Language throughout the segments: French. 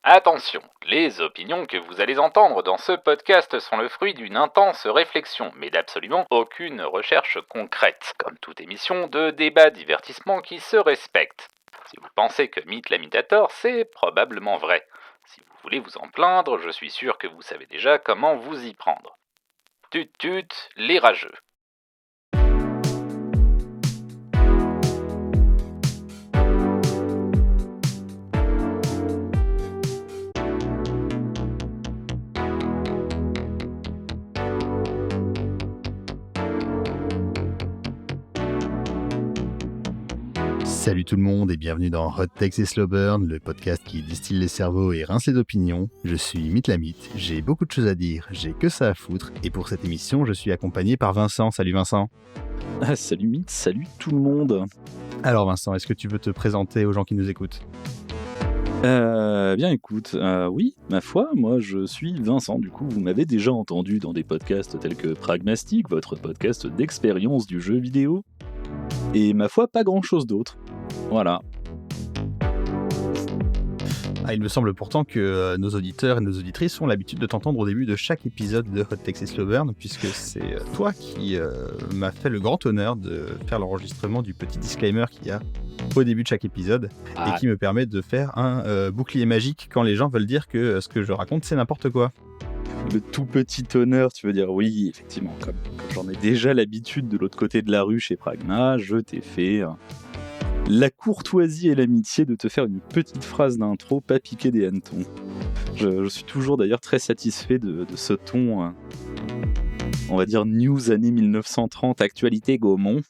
Attention, les opinions que vous allez entendre dans ce podcast sont le fruit d'une intense réflexion, mais d'absolument aucune recherche concrète, comme toute émission de débat divertissement qui se respecte. Si vous pensez que Mythe l'imitator, c'est probablement vrai. Si vous voulez vous en plaindre, je suis sûr que vous savez déjà comment vous y prendre. Tut tut, les rageux. Salut tout le monde et bienvenue dans Hot Takes et Slow Burn, le podcast qui distille les cerveaux et rince les opinions. Je suis Mythe la Mythe, j'ai beaucoup de choses à dire, j'ai que ça à foutre, et pour cette émission, je suis accompagné par Vincent. Salut Vincent. Ah, salut Mythe, salut tout le monde. Alors Vincent, est-ce que tu veux te présenter aux gens qui nous écoutent ? Bien écoute, oui, ma foi, moi je suis Vincent, du coup vous m'avez déjà entendu dans des podcasts tels que Pragmastic, votre podcast d'expérience du jeu vidéo, et ma foi pas grand chose d'autre. Voilà. Il me semble pourtant que nos auditeurs et nos auditrices ont l'habitude de t'entendre au début de chaque épisode de Hot Takes et Slow Burn, puisque c'est toi qui m'as fait le grand honneur de faire l'enregistrement du petit disclaimer qu'il y a au début de chaque épisode, et qui me permet de faire un bouclier magique quand les gens veulent dire que ce que je raconte c'est n'importe quoi. Le tout petit honneur, tu veux dire, oui, effectivement, comme j'en ai déjà l'habitude de l'autre côté de la rue chez Pragma, je t'ai fait la courtoisie et l'amitié de te faire une petite phrase d'intro, pas piquer des hannetons. Je suis toujours d'ailleurs très satisfait de ce ton, on va dire news années 1930, actualité Gaumont,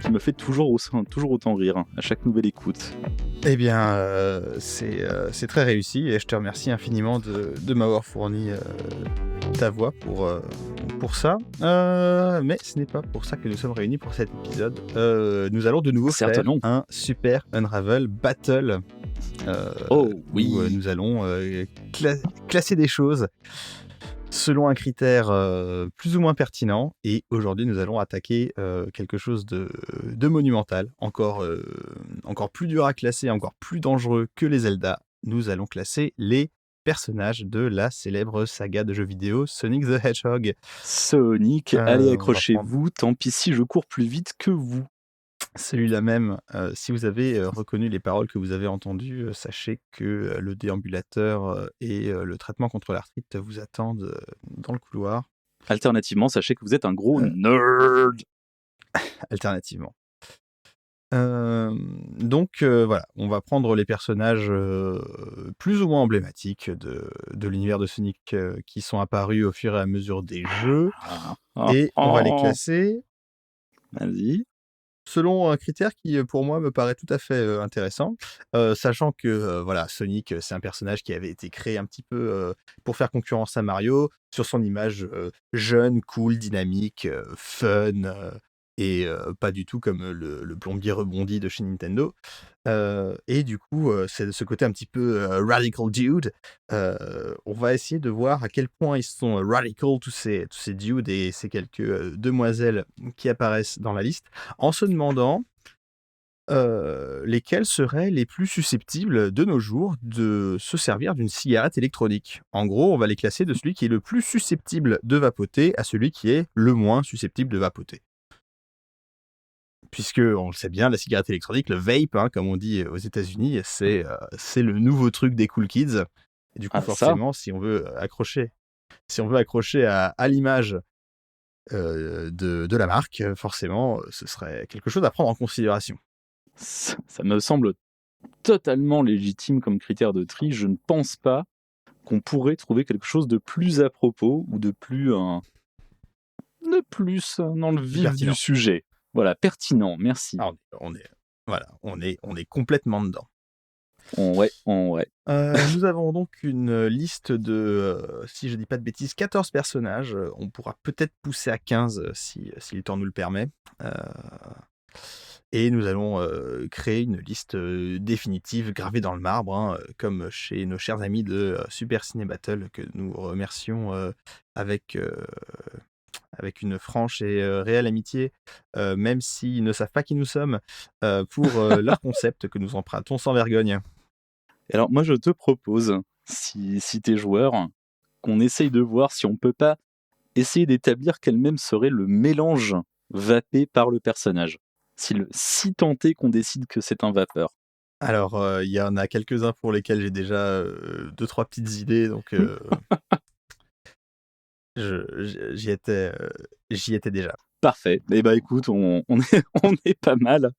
qui me fait toujours autant rire à chaque nouvelle écoute. Eh bien, c'est très réussi et je te remercie infiniment de m'avoir fourni ta voix pour ça. Mais ce n'est pas pour ça que nous sommes réunis pour cet épisode. Nous allons de nouveau faire un super Unravel Battle. Oui. Où nous allons classer des choses selon un critère plus ou moins pertinent. Et aujourd'hui, nous allons attaquer quelque chose de monumental, encore plus dur à classer, encore plus dangereux que les Zelda. Nous allons classer les personnages de la célèbre saga de jeux vidéo Sonic the Hedgehog. Sonic, allez accrochez-vous, tant pis si je cours plus vite que vous. Celui-là même, si vous avez reconnu les paroles que vous avez entendues, sachez que le déambulateur et le traitement contre l'arthrite vous attendent dans le couloir. Alternativement, sachez que vous êtes un gros nerd. Alternativement. Donc voilà, on va prendre les personnages plus ou moins emblématiques de l'univers de Sonic qui sont apparus au fur et à mesure des jeux, et on va les classer. Vas-y. Selon un critère qui, pour moi, me paraît tout à fait intéressant, sachant que voilà, Sonic, c'est un personnage qui avait été créé un petit peu pour faire concurrence à Mario, sur son image jeune, cool, dynamique, fun, et pas du tout comme le plombier rebondi de chez Nintendo. Et du coup, c'est de ce côté un petit peu radical dude. On va essayer de voir à quel point ils sont radical, tous ces dudes et ces quelques demoiselles qui apparaissent dans la liste, en se demandant lesquels seraient les plus susceptibles de nos jours de se servir d'une cigarette électronique. En gros, on va les classer de celui qui est le plus susceptible de vapoter à celui qui est le moins susceptible de vapoter. Puisque, on le sait bien, la cigarette électronique, le vape, comme on dit aux États-Unis, c'est le nouveau truc des cool kids. Et du coup, forcément, si on veut accrocher à l'image de la marque, forcément, ce serait quelque chose à prendre en considération. Ça me semble totalement légitime comme critère de tri. Je ne pense pas qu'on pourrait trouver quelque chose de plus à propos ou de plus dans le vif du sujet. Voilà, pertinent, merci. Alors, on est complètement dedans. Ouais. Nous avons donc une liste de, si je dis pas de bêtises, 14 personnages. On pourra peut-être pousser à 15 si le temps nous le permet. Et nous allons créer une liste définitive, gravée dans le marbre, comme chez nos chers amis de Super Ciné Battle, que nous remercions avec une franche et réelle amitié, même s'ils ne savent pas qui nous sommes, pour leur concept que nous empruntons sans vergogne. Alors moi je te propose, si t'es joueur, qu'on essaye de voir si on peut pas essayer d'établir quel même serait le mélange vapé par le personnage. Si tant est qu'on décide que c'est un vapeur. Alors, il y en a quelques-uns pour lesquels j'ai déjà 2-3 petites idées, donc j'y étais déjà. Parfait. Eh ben écoute, on est, on est pas mal.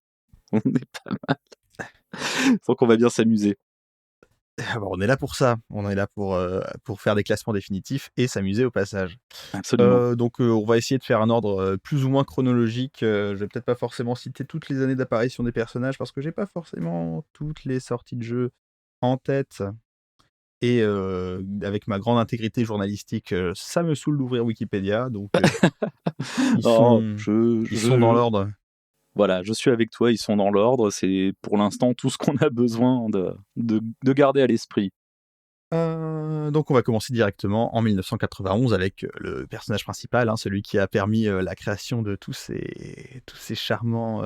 On est pas mal. Donc on va bien s'amuser. Ah bah, on est là pour ça. On est là pour faire des classements définitifs et s'amuser au passage. Absolument. Donc, on va essayer de faire un ordre, plus ou moins chronologique. Je vais peut-être pas forcément citer toutes les années d'apparition des personnages parce que j'ai pas forcément toutes les sorties de jeux en tête et avec ma grande intégrité journalistique, ça me saoule d'ouvrir Wikipédia donc ils Oh, sont ils sont dans l'ordre. voilà, je suis avec toi, ils sont dans l'ordre. C'est pour l'instant tout ce qu'on a besoin de garder à l'esprit. Donc on va commencer directement en 1991 avec, le personnage principal, hein, celui qui a permis, la création de tous ces charmants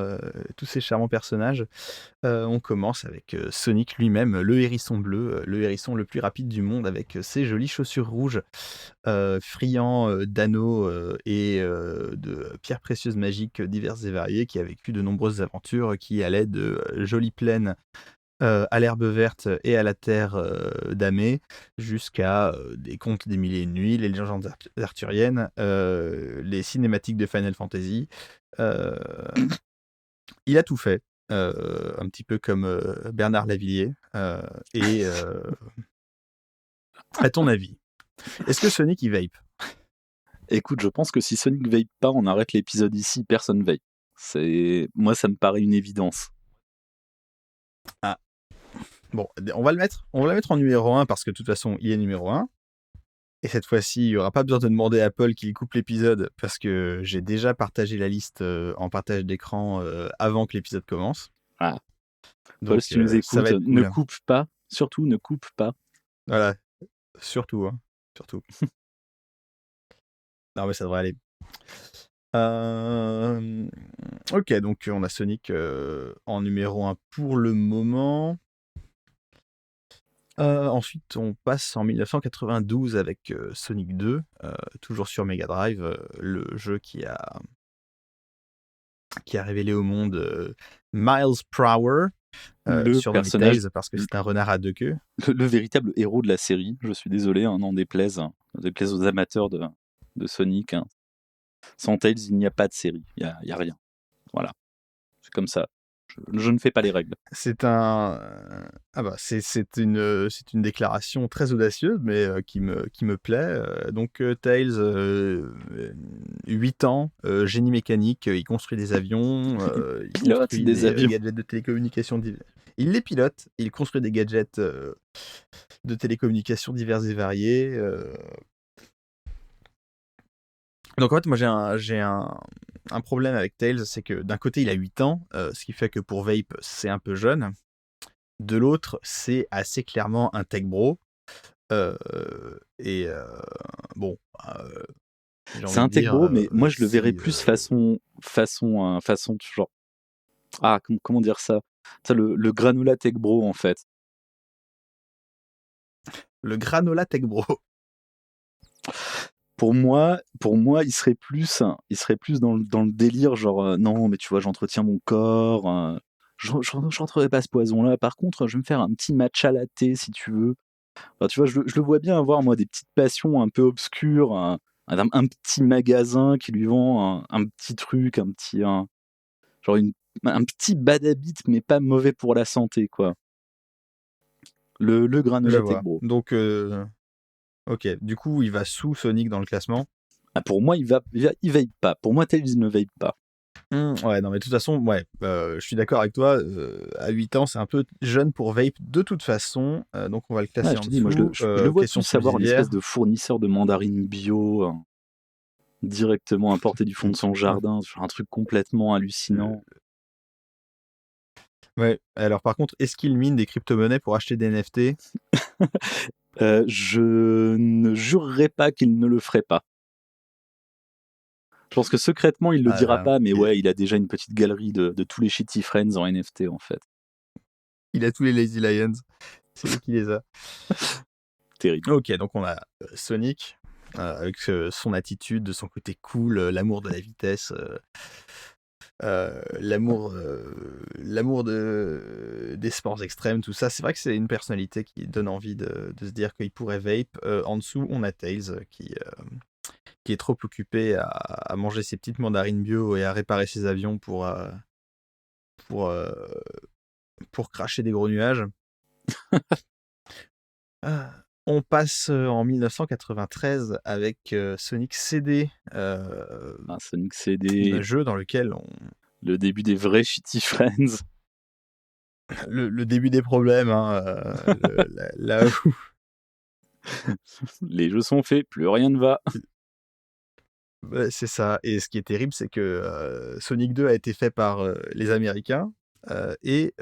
personnages. On commence avec, Sonic lui-même, le hérisson bleu, le hérisson le plus rapide du monde avec, ses jolies chaussures rouges, friand, d'anneaux, et de pierres précieuses magiques diverses et variées, qui a vécu de nombreuses aventures qui allaient de, jolies plaines à l'herbe verte et à la terre damnée, jusqu'à des contes des mille et une nuits, les légendes arthuriennes, les cinématiques de Final Fantasy. Euh, il a tout fait, un petit peu comme Bernard Lavillier. Et à ton avis, est-ce que Sonic il vape? Écoute, je pense que si Sonic vape pas, on arrête l'épisode ici, personne vape. Moi, ça me paraît une évidence. Ah, bon, on va le mettre en numéro 1 parce que de toute façon, il est numéro 1. Et cette fois-ci, il n'y aura pas besoin de demander à Paul qu'il coupe l'épisode parce que j'ai déjà partagé la liste en partage d'écran avant que l'épisode commence. Ah, Paul, Donc si tu nous ça va écoutes, être ne cool. coupe pas. Surtout, ne coupe pas. Voilà, surtout, hein, surtout. Non, mais ça devrait aller. Ok, donc on a Sonic en numéro 1 pour le moment. Ensuite, on passe en 1992 avec Sonic 2, toujours sur Mega Drive, le jeu qui a révélé au monde Miles Prower, Le surnommé personnage, Tails parce que c'est un renard à deux queues. le véritable héros de la série. Je suis désolé, hein, n'en déplaise aux amateurs de Sonic, hein. Sans Tails, il n'y a pas de série. Il y a rien. Voilà. C'est comme ça. Je ne fais pas les règles. C'est un ah bah, c'est une déclaration très audacieuse, mais qui me plaît, donc Tails, 8 ans, génie mécanique, il construit des avions, il Pilote construit des des avions. gadgets de télécommunication il les pilote, il construit des gadgets, de télécommunication divers et variés, donc en fait, moi j'ai un problème avec Tails, c'est que d'un côté il a 8 ans, ce qui fait que pour Vape, c'est un peu jeune. De l'autre, c'est assez clairement un tech bro. Heu et bon, j'ai C'est envie de un tech dire, bro, mais moi je le verrais si, plus façon genre. Ah, comment dire ça? Ça, le granola tech bro en fait. le granola tech bro. Pour moi, il serait plus dans le délire, genre non, mais tu vois, j'entretiens mon corps, je rentrerai pas ce poison-là. Par contre, je vais me faire un petit matcha latte si tu veux. Enfin, tu vois, je le vois bien avoir, moi, des petites passions un peu obscures, un petit magasin qui lui vend un petit truc, genre un petit badabit, mais pas mauvais pour la santé, quoi. Le Je granola tech vois. bro. Donc OK, du coup, il va sous Sonic dans le classement. Ah, pour moi, il vape pas. Pour moi, Tails ne vape pas. Ouais, non, mais de toute façon, ouais, je suis d'accord avec toi, à 8 ans, c'est un peu jeune pour vape de toute façon, donc on va le Ouais, classer je en te dis, moi, dessous. je le vois Question plus avoir une espèce subsidiaire. de fournisseur de mandarines bio, directement importé du fond de son Hein, jardin, genre un truc complètement hallucinant. ouais, alors par contre, est-ce qu'il mine des crypto-monnaies pour acheter des NFT? Je ne jurerais pas qu'il ne le ferait pas. Je pense que secrètement, il le dira Ah, pas, mais et ouais, il a déjà une petite galerie de tous les Shitty Friends en NFT, en fait. il a tous les Lazy Lions. C'est lui qui les a. Terrible. Ok, donc on a Sonic, avec son attitude, son côté cool, l'amour de la vitesse, l'amour des sports extrêmes, tout ça. C'est vrai que c'est une personnalité qui donne envie de se dire qu'il pourrait vape. En dessous, on a Tails qui est trop occupé à manger ses petites mandarines bio et à réparer ses avions pour, euh, pour cracher des gros nuages. Ah, On passe en 1993 avec Sonic CD, Un Sonic un CD, jeu dans lequel le début des vrais Shitty Friends. le début des problèmes, hein, là où Les jeux sont faits, plus rien ne va. ouais, c'est ça. Et ce qui est terrible, c'est que Sonic 2 a été fait par les Américains et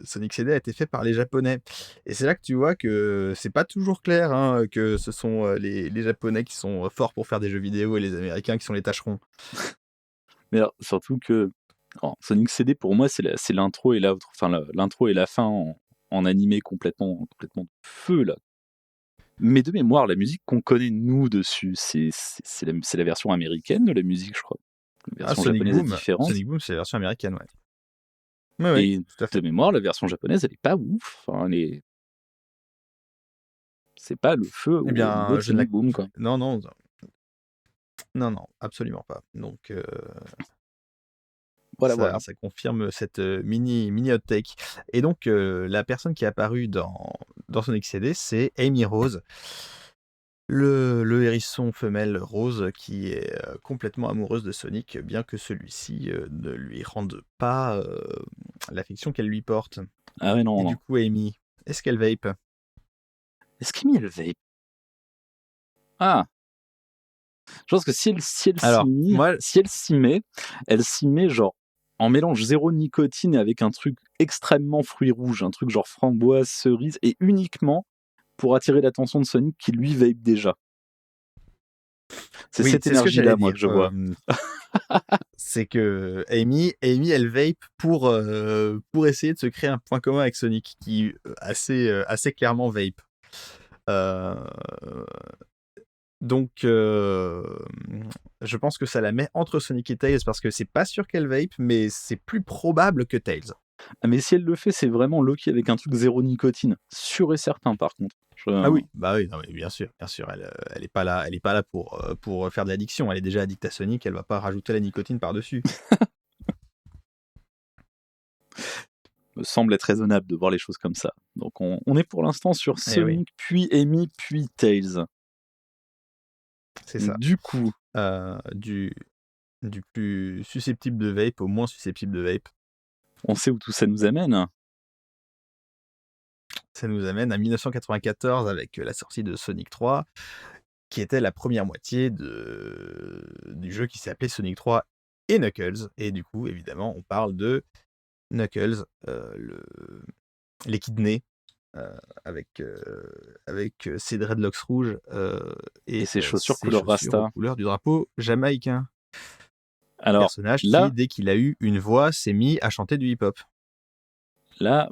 Sonic CD a été fait par les Japonais. Et c'est là que tu vois que c'est pas toujours clair, hein, que ce sont les Japonais qui sont forts pour faire des jeux vidéo et les Américains qui sont les tâcherons. Mais alors, surtout que Sonic CD, pour moi, c'est l'intro et l'intro et la fin en animé complètement de feu, là. Mais de mémoire, la musique qu'on connaît, nous, dessus, c'est la version américaine de la musique, je crois. La version Sonic japonaise est Boom, différente. Sonic Boom, c'est la version américaine, ouais. Ouais, Et tout à de fait. mémoire, la version japonaise, elle est pas ouf. Enfin, c'est pas le feu Eh au niveau bien, de je ne la... Sonic Boom, quoi. Non, non, non, absolument pas. Donc, Voilà. ça confirme cette mini hot take. Et donc, la personne qui est apparue dans Sonic CD, c'est Amy Rose, le hérisson femelle rose qui est complètement amoureuse de Sonic, bien que celui-ci ne lui rende pas l'affection qu'elle lui porte. Ah ouais, Et non. du coup, Amy, est-ce qu'elle vape? Est-ce qu'Amy, elle vape? Ah, je pense que si elle Alors, moi, s'y met, elle s'y met genre en mélange zéro nicotine et avec un truc extrêmement fruit rouge, un truc genre framboise, cerise, et uniquement pour attirer l'attention de Sonic qui lui vape déjà. C'est oui, cette c'est ce que j'allais énergie-là, moi, dire. que je vois. C'est que Amy, elle vape pour essayer de se créer un point commun avec Sonic, qui assez clairement vape. Euh, donc, je pense que ça la met entre Sonic et Tails, parce que c'est pas sûr qu'elle vape, mais c'est plus probable que Tails. Ah, mais si elle le fait, c'est vraiment Loki avec un truc zéro nicotine. Sûr et certain, par contre. Ah oui, bah oui, non, mais bien sûr, elle est pas là pour faire de l'addiction, elle est déjà addicte à Sonic, elle va pas rajouter la nicotine par-dessus. Me semble être raisonnable de voir les choses comme ça. Donc on est pour l'instant sur Eh oui, Sonic, puis Amy, puis Tails. c'est ça. Du coup, Du plus susceptible de vape au moins susceptible de vape. on sait où tout ça nous amène. Ça nous amène à 1994 avec la sortie de Sonic 3, qui était la première moitié du jeu qui s'appelait Sonic 3 et Knuckles. Et du coup, évidemment, on parle de Knuckles, l'équidné, avec ses dreadlocks rouges Et ses chaussures ses couleur chaussures aux Rasta. couleurs du drapeau jamaïcain. Alors Personnage là, qui, dès qu'il a eu une voix, s'est mis à chanter du hip-hop.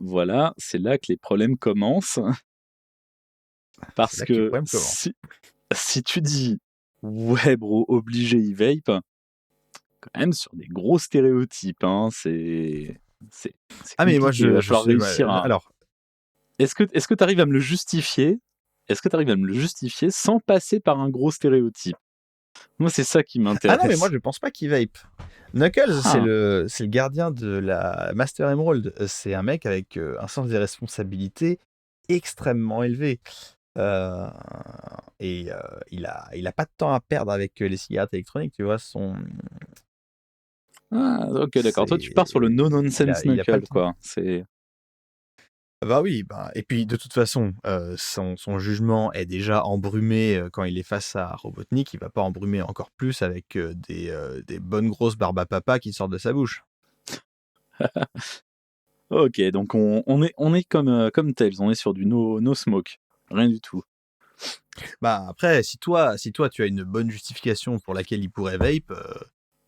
voilà, c'est là que les problèmes commencent. C'est Parce là que les que problèmes commencent. si tu dis ouais bro, obligé il vape, quand même sur des gros stéréotypes, hein, c'est Ah mais moi compliqué. Il va falloir sais, réussir à. alors Est-ce que tu arrives à me le justifier? Est-ce que tu arrives à me le justifier sans passer par un gros stéréotype? Moi, c'est ça qui ah non mais moi m'intéresse. je pense pas qu'il vape. Knuckles c'est Ah, le gardien de la Master Emerald. C'est un mec avec un sens des responsabilités extrêmement élevé. Euh, et il a pas de temps à perdre avec les cigarettes électroniques, tu vois. ok, d'accord. Toi, tu pars sur le Il no-nonsense il a pas le knuckle, temps. quoi. C'est. Bah oui, bah, et puis de toute façon, son jugement est déjà embrumé quand il est face à Robotnik. Il va pas embrumer encore plus avec des bonnes grosses barbes à papa qui sortent de sa bouche. Ok, donc on est comme Tails, on est sur du no smoke. Rien du tout. Bah après, si toi tu as une bonne justification pour laquelle il pourrait vape,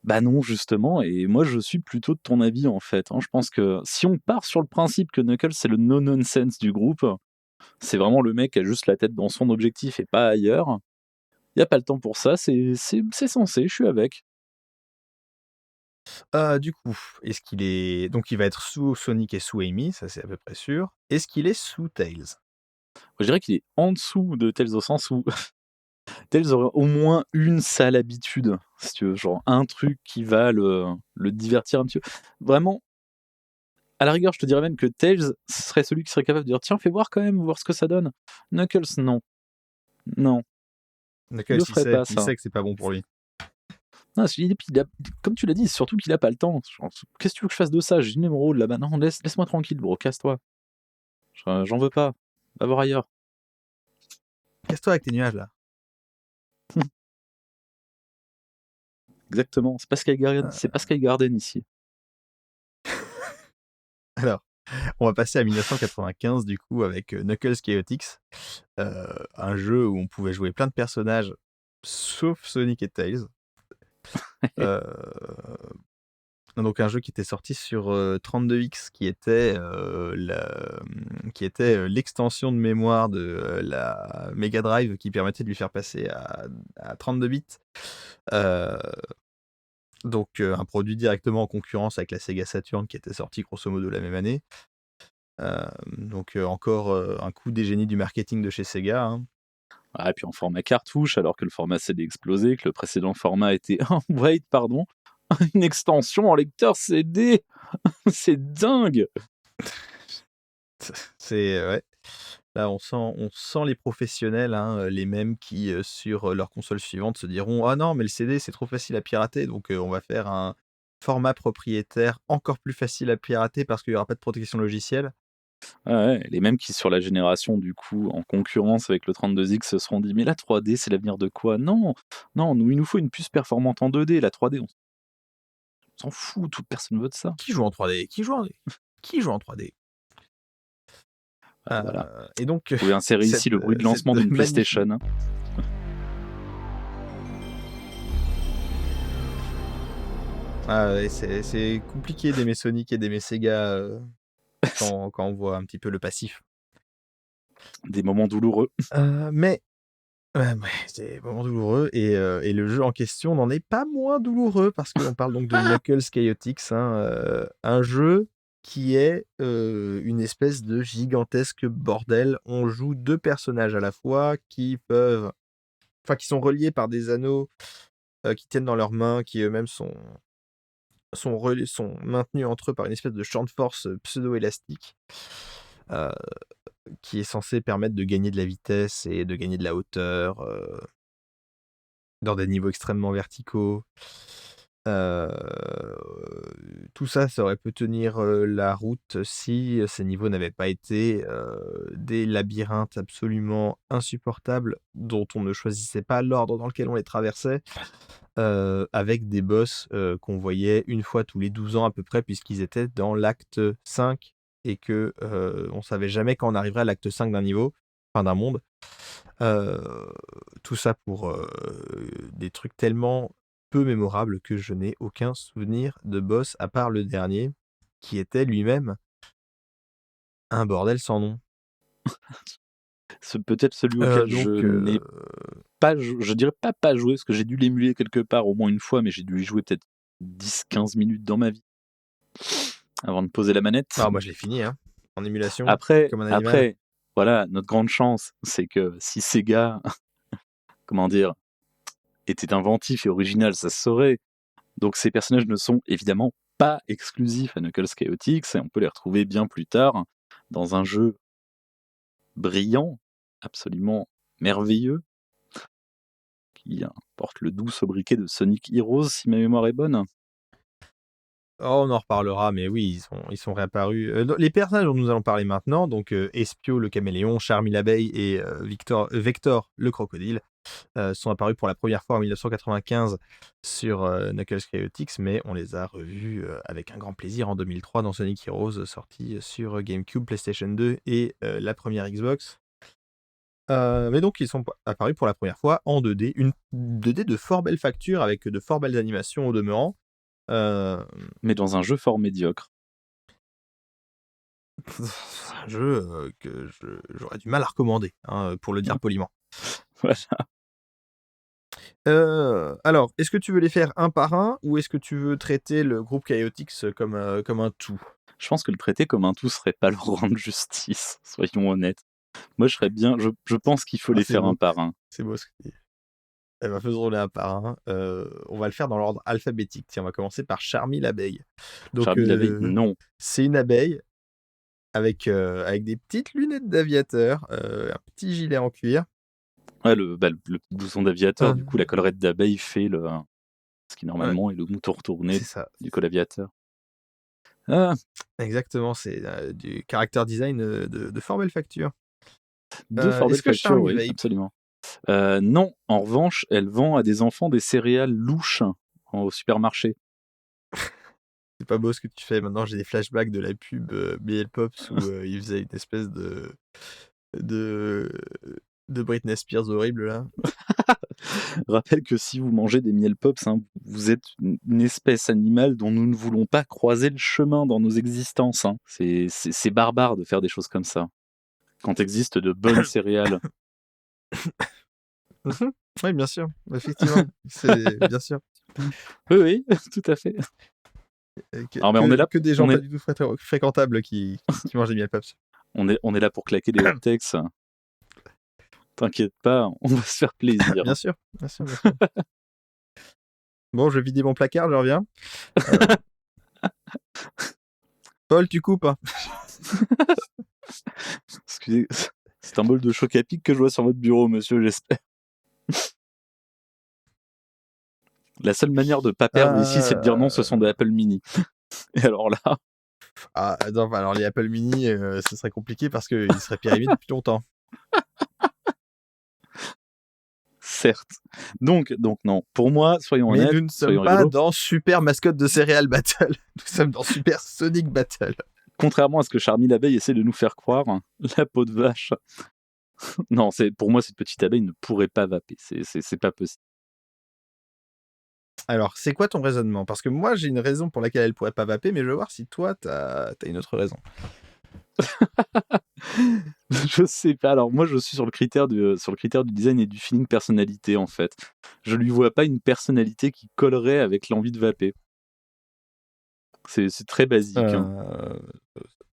Bah non, justement, et moi je suis plutôt de ton avis en fait. Hein. Je pense que si on part sur le principe que Knuckles c'est le no-nonsense du groupe, C'est vraiment le mec qui a juste la tête dans son objectif et pas ailleurs. Il n'y a pas le temps pour ça, c'est censé, je suis avec. Du coup, est-ce qu'il est donc il va être sous Sonic et sous Amy, ça c'est à peu près sûr. Est-ce qu'il est sous Tails? Je dirais qu'il est en dessous de Tails au sens où Tails aurait au moins une sale habitude, si tu veux, genre un truc qui va le divertir un petit peu. Vraiment, à la rigueur, je te dirais même que Tails serait celui qui serait capable de dire tiens, fais voir quand même, voir ce que ça donne. Knuckles, non. Non, il Knuckles, le ferait pas, il ça. sait que c'est pas bon pour lui. Non, comme tu l'as dit, surtout qu'il a pas le temps. Genre, qu'est-ce que tu veux que je fasse de ça? J'ai une émeraude là-bas. Non, laisse-moi tranquille, bro, casse-toi. J'en veux pas. Va voir ailleurs. Casse-toi avec tes nuages là. Exactement. C'est pas Sky Garden ici. Alors, on va passer à 1995 du coup avec Knuckles Chaotix, un jeu où on pouvait jouer plein de personnages sauf Sonic et Tails. Euh, Donc un jeu qui était sorti sur 32X, qui était l'extension de mémoire de la Mega Drive qui permettait de lui faire passer à 32 bits. Euh, donc un produit directement en concurrence avec la Sega Saturn qui était sorti grosso modo la même année. Donc encore un coup des génies du marketing de chez Sega, hein. Ah, et puis en format cartouche, alors que le format CD explosé, que le précédent format était wait, pardon, une extension en lecteur CD. C'est dingue. C'est ouais. Là, on sent les professionnels, hein, les mêmes qui, sur leur console suivante, se diront: «Ah non, mais le CD, c'est trop facile à pirater, donc on va faire un format propriétaire encore plus facile à pirater parce qu'il y aura pas de protection logicielle». Ouais, les mêmes qui, sur la génération, du coup, en concurrence avec le 32X, se seront dit mais la 3D, c'est l'avenir de quoi? Non, non, il nous faut une puce performante en 2D. La 3D, on s'en fout, toute personne veut de ça. Qui joue en 3D? Qui joue en 3D? Voilà. Et donc Vous pouvez insérer ici le bruit de lancement d'une PlayStation. Hein. Ah ouais, c'est compliqué d'aimer Sonic et d'aimer Sega, quand on voit un petit peu le passif. Des moments douloureux. Mais ouais, c'est vraiment douloureux et le jeu en question n'en est pas moins douloureux parce qu'on parle donc de Knuckles Chaotix, hein, un jeu qui est une espèce de gigantesque bordel. On joue 2 personnages à la fois qui sont reliés par des anneaux qui tiennent dans leurs mains, qui eux-mêmes sont maintenus entre eux par une espèce de champ de force pseudo-élastique. Euh, qui est censé permettre de gagner de la vitesse et de gagner de la hauteur dans des niveaux extrêmement verticaux. Euh, Tout ça, ça aurait pu tenir la route si ces niveaux n'avaient pas été des labyrinthes absolument insupportables dont on ne choisissait pas l'ordre dans lequel on les traversait, avec des boss qu'on voyait une fois tous les 12 ans à peu près, puisqu'ils étaient dans l'acte 5 et que on savait jamais quand on arriverait à l'acte 5 d'un niveau, enfin d'un monde. Tout ça pour des trucs tellement peu mémorables que je n'ai aucun souvenir de boss à part le dernier, qui était lui-même un bordel sans nom. C'est peut-être celui auquel Donc, je n'ai pas, je dirais pas joué, parce que j'ai dû l'émuler quelque part au moins une fois, mais j'ai dû y jouer peut-être 10-15 minutes dans ma vie avant de poser la manette. moi je l'ai fini, hein, en émulation, Après, comme un animal. voilà, notre grande chance, c'est que si Sega, comment dire, était inventif et original, ça se saurait. Donc ces personnages ne sont évidemment pas exclusifs à Knuckles Chaotix, et on peut les retrouver bien plus tard dans un jeu brillant, absolument merveilleux, qui porte le doux sobriquet de Sonic Heroes, si ma mémoire est bonne. Oh, on en reparlera, mais oui, ils sont réapparus. Les personnages dont nous allons parler maintenant, donc Espio le caméléon, Charmy l'abeille et Vector le crocodile, sont apparus pour la première fois en 1995 sur Knuckles Chaotix, mais on les a revus avec un grand plaisir en 2003 dans Sonic Heroes, sorti sur GameCube, PlayStation 2 et la première Xbox. Mais donc ils sont apparus pour la première fois en 2D, une 2D de fort belle facture avec de fort belles animations au demeurant. Mais dans un jeu fort médiocre. un jeu que j'aurais du mal à recommander, hein, pour le dire poliment. Voilà. Alors, est-ce que tu veux les faire un par un ou est-ce que tu veux traiter le groupe Chaotix comme un tout? Je pense que le traiter comme un tout serait pas leur rendre justice, soyons honnêtes. Moi, je serais bien. Je pense qu'il faut Ah, les c'est faire un beau, par un. c'est beau ce que tu dis. Eh ben, faisons-les un par un. On va le faire dans l'ordre alphabétique. Tiens, on va commencer par Charmy l'abeille. Donc, Charmy l'abeille, non. c'est une abeille avec des petites lunettes d'aviateur, un petit gilet en cuir. Ouais, le petit blouson d'aviateur, du coup, la collerette d'abeille fait ce qui Ouais, normalement est le mouton retourné c'est ça. du col aviateur. Ah, Exactement, c'est du character design de fort belle facture. de fort belle Est-ce que facture, Charmy oui, vape? absolument. Non, en revanche, elle vend à des enfants des céréales louches au supermarché. C'est pas beau ce que tu fais. Maintenant, j'ai des flashbacks de la pub BL Pops où il faisait une espèce de, de Britney Spears horrible là. Rappelle que si vous mangez des miel pops, hein, vous êtes une espèce animale dont nous ne voulons pas croiser le chemin dans nos existences. Hein. C'est barbare de faire des choses comme ça. Quand existe de bonnes céréales. Oui, bien sûr, effectivement, c'est bien sûr. Oui, oui, tout à fait. Alors, mais on est là, Que des gens on pas est, du tout fréquentables qui mangent des miel pops. on est là pour claquer des hot takes. T'inquiète pas, on va se faire plaisir. Bien sûr, bien sûr, bien sûr. Bon, je vais vider mon placard, je reviens. Paul, tu coupes, hein. Excusez, c'est un bol de choc à pic que je vois sur votre bureau, monsieur, j'espère. La seule manière de pas perdre ici, c'est de dire non, ce sont des Apple Mini. Et alors là, Ah, non, alors les Apple Mini, ce serait compliqué parce qu'ils seraient périmés depuis longtemps. certes. Donc non. Pour moi, soyons Mais honnêtes, nous ne sommes soyons pas rigolos. dans Super Mascotte de Céréales Battle. Nous sommes dans Super Sonic Battle. Contrairement à ce que Charmy l'abeille essaie de nous faire croire, la peau de vache. Non, pour moi, cette petite abeille ne pourrait pas vaper. C'est pas possible. Alors, c'est quoi ton raisonnement? Parce que moi, j'ai une raison pour laquelle elle pourrait pas vaper, mais je veux voir si toi, t'as une autre raison. Je sais pas. Alors moi, je suis sur le critère du design et du feeling personnalité en fait. Je lui vois pas une personnalité qui collerait avec l'envie de vaper. C'est très basique. Hein.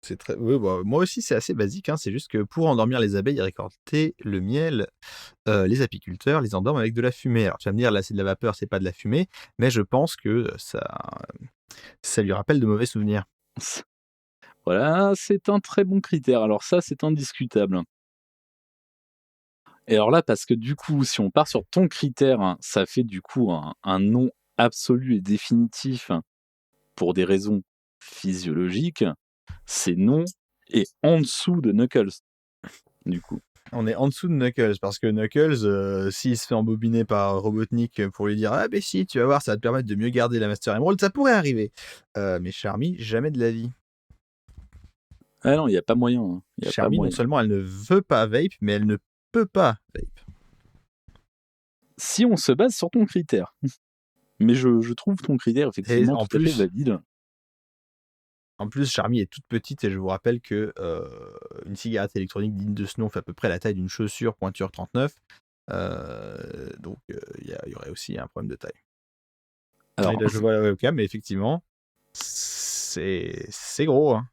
C'est très... Oui, bah, moi aussi, c'est assez basique, hein. C'est juste que pour endormir les abeilles et récolter le miel, les apiculteurs les endorment avec de la fumée. Alors, tu vas me dire, là, c'est de la vapeur, c'est pas de la fumée, mais je pense que ça lui rappelle de mauvais souvenirs. Voilà, c'est un très bon critère. Alors ça, c'est indiscutable. Et alors là, parce que du coup, si on part sur ton critère, hein, ça fait du coup un non absolu et définitif pour des raisons physiologiques. C'est non et en dessous de Knuckles, du coup. On est en dessous de Knuckles, parce que Knuckles, s'il se fait embobiner par Robotnik pour lui dire « Ah ben si, tu vas voir, ça va te permettre de mieux garder la Master Emerald », ça pourrait arriver. Mais Charmy, jamais de la vie. Ah non, il n'y a pas moyen. Hein. Charmy, non seulement elle ne veut pas vape, mais elle ne peut pas vape. Si on se base sur ton critère. Mais je trouve ton critère effectivement tout à fait valide. En plus, Charmy est toute petite et je vous rappelle que une cigarette électronique digne de ce nom fait à peu près la taille d'une chaussure pointure 39. Donc il y aurait aussi un problème de taille. Alors, là, je vois la webcam, mais effectivement, c'est gros. Hein.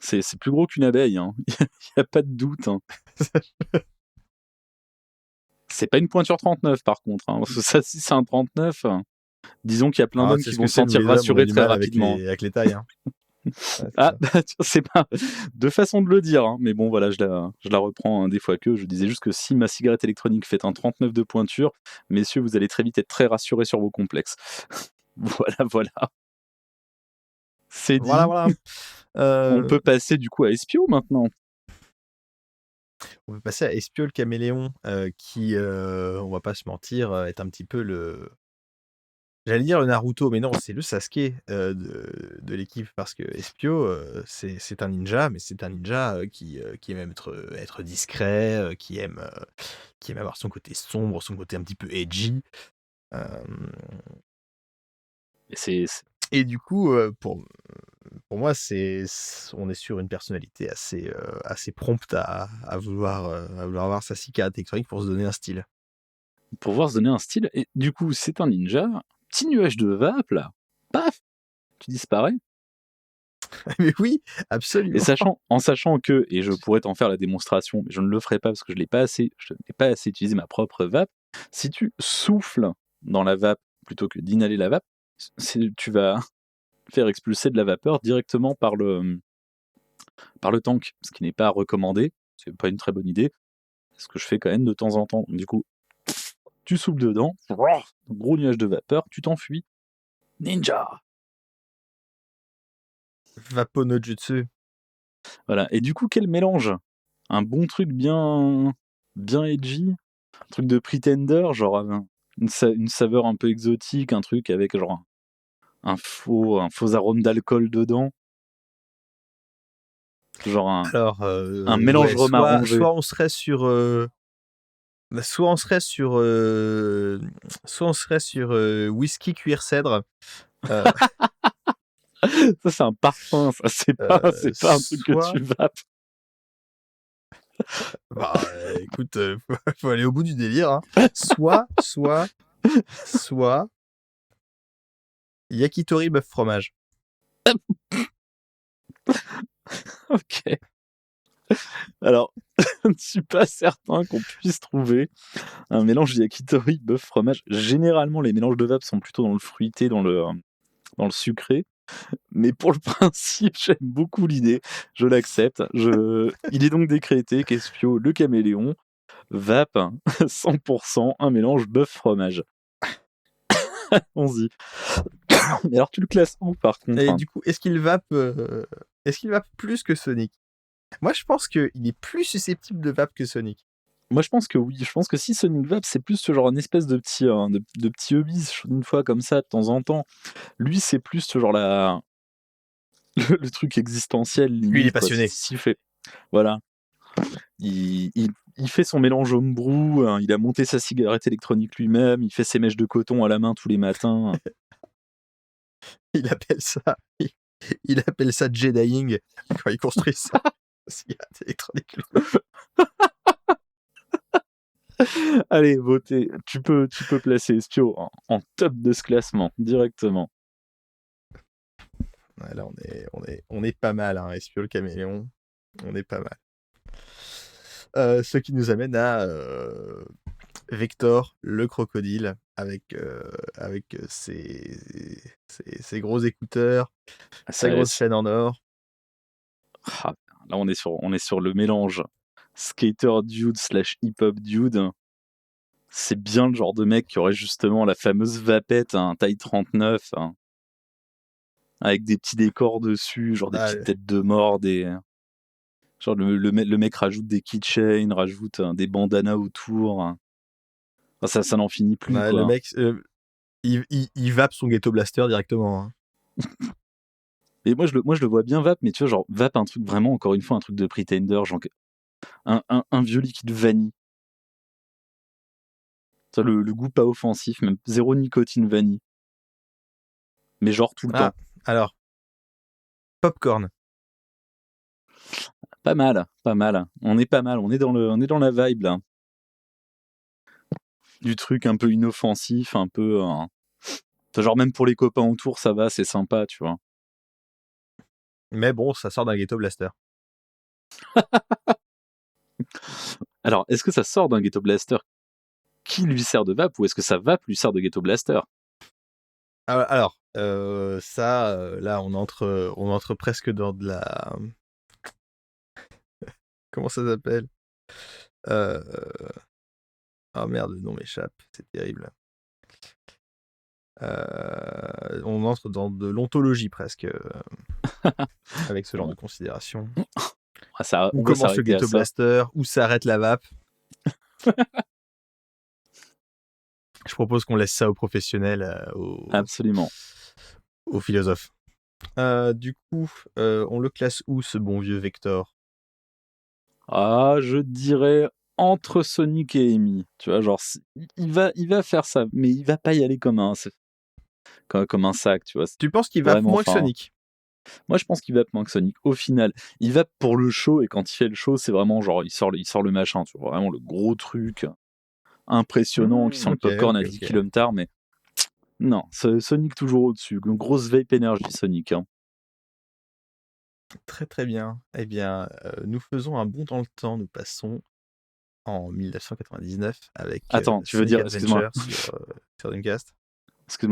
C'est plus gros qu'une abeille, hein. Il n'y a pas de doute. Hein. C'est pas une pointure 39 par contre. Hein. Parce que ça, si c'est un 39, disons qu'il y a plein d'hommes qui vont se sentir rassurés très rapidement. Avec les tailles. Hein. Ah, c'est pas deux façons de le dire, hein. Mais bon, voilà, je la reprends hein, des fois que. Je disais juste que si ma cigarette électronique fait un 39 de pointure, messieurs, vous allez très vite être très rassurés sur vos complexes. Voilà. C'est dit. Voilà. On peut passer du coup à Espio maintenant. On peut passer à Espio le caméléon, qui, on va pas se mentir, est un petit peu le... J'allais dire le Naruto, mais non, c'est le Sasuke de l'équipe, parce que Espio, c'est un ninja, mais c'est un ninja qui aime être discret, qui aime avoir son côté sombre, son côté un petit peu edgy. Et Et du coup, pour moi, on est sur une personnalité assez prompte à vouloir avoir sa cicade électronique pour se donner un style. Pour pouvoir se donner un style. Et du coup, c'est un ninja. Petit nuage de vape, là. Paf, tu disparais. Mais oui, Et absolument. en sachant que, et je pourrais t'en faire la démonstration, mais je ne le ferai pas parce que je n'ai pas assez utilisé ma propre vape. Si tu souffles dans la vape plutôt que d'inhaler la vape, tu vas faire expulser de la vapeur directement par le tank, ce qui n'est pas recommandé. C'est pas une très bonne idée. Ce que je fais quand même de temps en temps. Du coup, tu souffles dedans, gros nuage de vapeur, tu t'enfuis. Ninja. Vapo no Jutsu. Voilà. Et du coup, quel mélange? Un bon truc bien edgy, un truc de pretender, genre une saveur un peu exotique, un truc avec genre un faux arôme d'alcool dedans, genre Alors, un mélange ouais, remarrangé. soit on serait sur whisky cuir cèdre, euh, Ça, c'est un parfum, ça, c'est pas un truc que soit, tu vapes. bah, écoute, faut aller au bout du délire, hein. Soit yakitori bœuf fromage. Ok. Alors, je ne suis pas certain qu'on puisse trouver un mélange yakitori, bœuf, fromage. Généralement, les mélanges de vape sont plutôt dans le fruité, dans le sucré. Mais pour le principe, j'aime beaucoup l'idée. Je l'accepte. Il est donc décrété qu'Espio, le caméléon, vape 100% un mélange bœuf-fromage. On-y. Mais alors, tu le classes où, par contre, Et hein? du coup, est-ce qu'il vape plus que Sonic? Moi, je pense qu'il est plus susceptible de vape que Sonic. Moi, je pense que oui. Je pense que si Sonic vape, c'est plus ce genre une espèce de petit, de petit hobby, une fois comme ça, de temps en temps. Lui, c'est plus ce genre le truc existentiel, Lui, il est limite, quoi. passionné. S'il fait. Voilà. Il fait son mélange homebrew, hein, il a monté sa cigarette électronique lui-même, il fait ses mèches de coton à la main tous les matins. Il appelle ça, il appelle ça Jediing quand il construit sa cigarette électronique. Allez, votez. Tu peux placer Espio en top de ce classement, directement. Ouais, là, on est pas mal, hein, Espio le caméléon. On est pas mal. Ce qui nous amène à Vector, le crocodile, avec ses gros écouteurs, sa Ça, grosse chaîne en or. ah, là, on est sur le mélange skater dude / hip-hop dude. C'est bien le genre de mec qui aurait justement la fameuse vapette, un taille 39, hein, avec des petits décors dessus, genre des petites têtes de mort, genre le mec rajoute des keychains, rajoute des bandanas autour. Enfin, ça n'en finit plus, Ouais, quoi. le mec, il vape son ghetto blaster directement, hein. Et moi je le vois bien vape, mais tu vois, genre vape un truc vraiment, encore une fois, un truc de pretender, genre un vieux liquide vanille. Tu vois, le goût pas offensif, même zéro nicotine vanille. Mais genre tout le temps. Alors, popcorn. Pas mal, pas mal. On est pas mal, on est dans la vibe là. Du truc un peu inoffensif, un peu. Genre même pour les copains autour, ça va, c'est sympa, tu vois. Mais bon, ça sort d'un ghetto blaster. Alors, est-ce que ça sort d'un ghetto blaster qui lui sert de vape, ou est-ce que sa vape lui sert de ghetto blaster? Alors, là, on entre presque dans de la... Comment ça s'appelle? Oh merde, le nom m'échappe, c'est terrible. On entre dans de l'ontologie presque, avec ce genre de considération. Où On va commence le s'arrêter à ghetto ça. blaster, où s'arrête la vape. Je propose qu'on laisse ça aux professionnels, Absolument. aux philosophes. Du coup, on le classe où, ce bon vieux Vector? Ah, je dirais entre Sonic et Amy. Tu vois, genre, il va faire ça, mais il va pas y aller comme un sac, tu vois. Tu penses qu'il vape Vraiment, moins que enfin, Sonic? Moi, je pense qu'il vape moins que Sonic. Au final, il vape pour le show, et quand il fait le show, c'est vraiment genre, il sort le machin, tu vois, vraiment le gros truc impressionnant qui sent le Ok, popcorn ok, à 10 ok. km/h, mais non, Sonic toujours au-dessus. Une grosse vape énergie, Sonic. Hein. Très très bien. Eh bien, nous faisons un bond dans le temps. Nous passons en 1999 avec Attends, tu veux Sonic dire, excuse-moi, Adventure sur Dreamcast.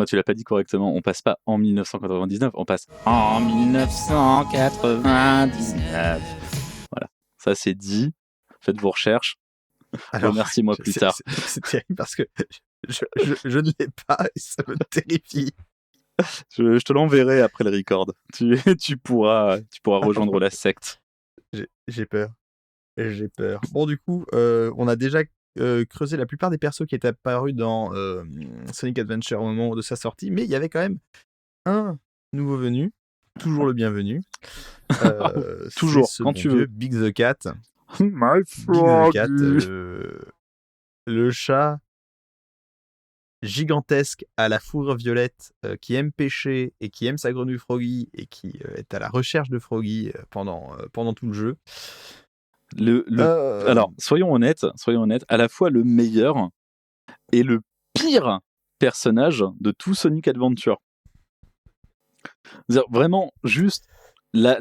tu l'as pas dit correctement. On passe pas en 1999, on passe en 1999. Voilà, ça c'est dit. Faites vos recherches. Alors, Remercie-moi plus tard. c'est terrible parce que je ne l'ai pas et ça me terrifie. Je te l'enverrai après le record. Tu pourras rejoindre la secte. J'ai peur. J'ai peur. Bon, du coup, on a déjà creusé la plupart des persos qui étaient apparus dans Sonic Adventure au moment de sa sortie, mais il y avait quand même un nouveau venu, toujours le bienvenu. Toujours, c'est ce quand bon tu vieux veux. Big the Cat. My Big the Cat, froggy. le chat gigantesque à la fourrure violette qui aime pêcher et qui aime sa grenouille Froggy et qui est à la recherche de Froggy pendant tout le jeu. Alors, soyons honnêtes, à la fois le meilleur et le pire personnage de tout Sonic Adventure. C'est-à-dire, vraiment, juste la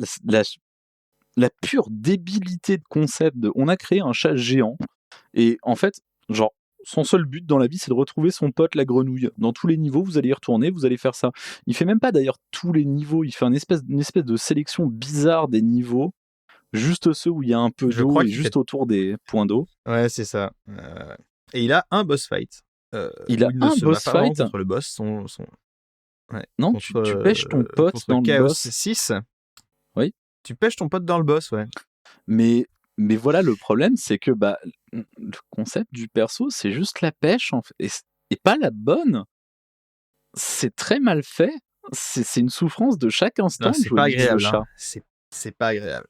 pure débilité de concept de on a créé un chat géant et en fait, genre, son seul but dans la vie, c'est de retrouver son pote la grenouille. Dans tous les niveaux, vous allez y retourner, vous allez faire ça. Il fait même pas d'ailleurs tous les niveaux, il fait une espèce de sélection bizarre des niveaux, juste ceux où il y a un peu Je d'eau crois et qu'il juste fait... autour des points d'eau. Ouais, c'est ça. Et il a un boss fight. Il a où il ne un se bat boss pas vraiment fight. contre le boss. Ouais, Non, contre, tu pêches ton pote contre dans le Chaos boss. 6. Oui. Tu pêches ton pote dans le boss, ouais. Mais voilà, le problème, c'est que le concept du perso, c'est juste la pêche, en fait, et pas la bonne. C'est très mal fait. C'est une souffrance de chaque instant Non, de c'est jouer pas Big the agréable. chat. Hein. C'est pas agréable.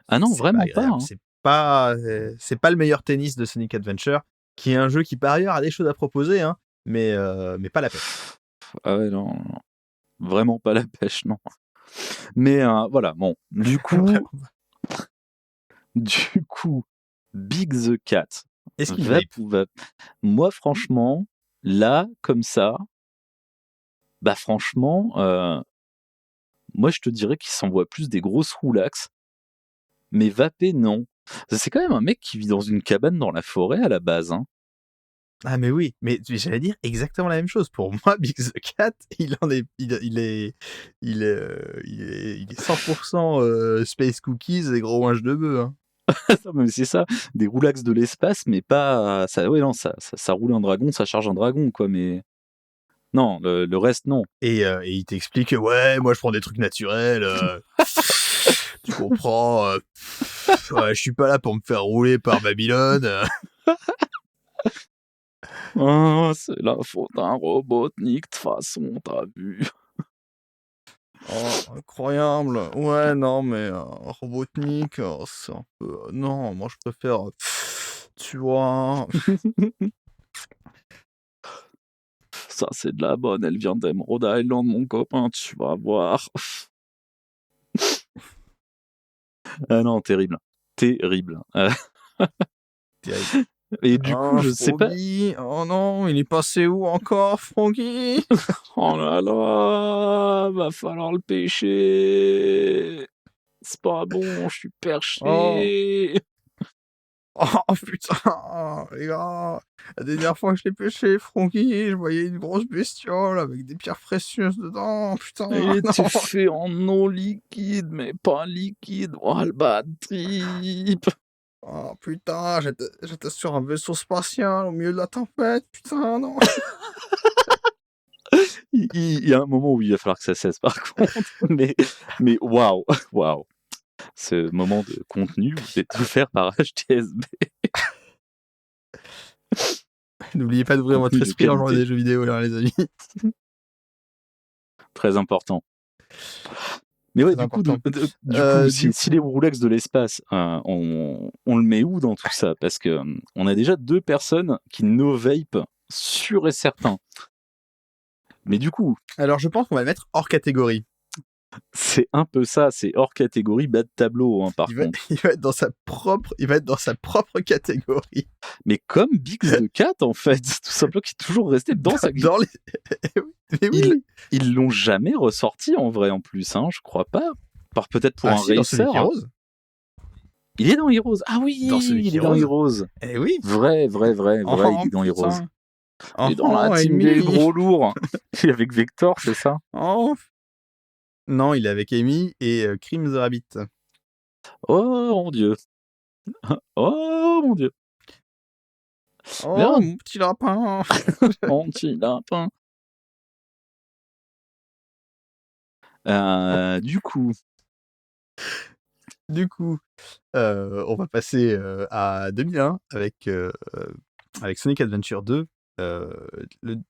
Ah non, C'est pas vraiment pas. agréable. Hein. C'est pas le meilleur tennis de Sonic Adventure, qui est un jeu qui par ailleurs a des choses à proposer, hein, mais pas la pêche. Ah ouais, non. Vraiment pas la pêche, non. Mais voilà, bon. Du coup, Big the Cat. Est-ce qu'il vape? Moi, franchement, là, comme ça, franchement, moi, je te dirais qu'il s'envoie plus des grosses roulax. Mais vaper, non. C'est quand même un mec qui vit dans une cabane dans la forêt à la base. Hein. Ah mais oui, mais j'allais dire exactement la même chose. Pour moi, Big the Cat, il est 100% Space Cookies et gros linge de bœuf. Hein. Non, mais c'est ça, des roulax de l'espace, mais pas ça. Ouais, non, ça roule un dragon, ça charge un dragon, quoi. Mais non, le reste, non. Et il t'explique, ouais, moi je prends des trucs naturels. Tu comprends. Ouais, je suis pas là pour me faire rouler par Babylone. Oh, c'est la faute d'un Robotnik, de toute façon, t'as vu. Oh, incroyable. Ouais, non, mais Robotnik, c'est un peu... non, moi je préfère... tu vois... Ça, c'est de la bonne, elle vient d'Emerald Island, mon copain, tu vas voir. Ah non, terrible. Terrible. Terrible. Et du coup, je sais pas... Froggy, oh non, il est passé où encore, Froggy? Oh là là, va falloir le pêcher. C'est pas bon, je suis perché. Oh putain, les gars, la dernière fois que je l'ai pêché, Froggy, je voyais une grosse bestiole avec des pierres précieuses dedans, putain. Il était non. fait en eau liquide, mais pas liquide. Oh le bad trip. Oh putain, j'étais sur un vaisseau spatial au milieu de la tempête, putain, non. Il y a un moment où il va falloir que ça cesse par contre. Mais waouh, waouh. Ce moment de contenu, vous êtes offert par HTSB. N'oubliez pas d'ouvrir votre Contenu de esprit en jouant à qualité. des jeux vidéo, là, les amis. Très important. Mais ouais, Très du coup, si les Rolex de l'espace, on le met où dans tout ça? Parce que on a déjà 2 personnes qui no-vape, sûr et certain. Mais du coup... Alors, je pense qu'on va le mettre hors catégorie. C'est un peu ça, c'est hors catégorie bas de tableau, hein, par Il va, contre. il va être dans sa propre catégorie. Mais comme Biggs the Cat, en fait, tout simplement, qui est toujours resté dans sa... Dans les... Mais oui, oui. Ils l'ont jamais ressorti, en vrai, en plus, hein, je crois pas. Par peut-être pour Ah un si, dans celui racer. qui est rose. Il est dans Heroes. Ah oui, Dans celui il qui est est dans rose. Heroes. Eh oui. Vrai, il est dans Heroes. Putain. Il est dans la team des gros lourds. Il est avec Vector, c'est ça? Oh. Non, il est avec Amy et Cream the Rabbit. Oh mon dieu. Oh mon dieu. Oh, Merde. mon petit lapin. Mon petit lapin. Du coup, on va passer à 2001 avec Sonic Adventure 2. Il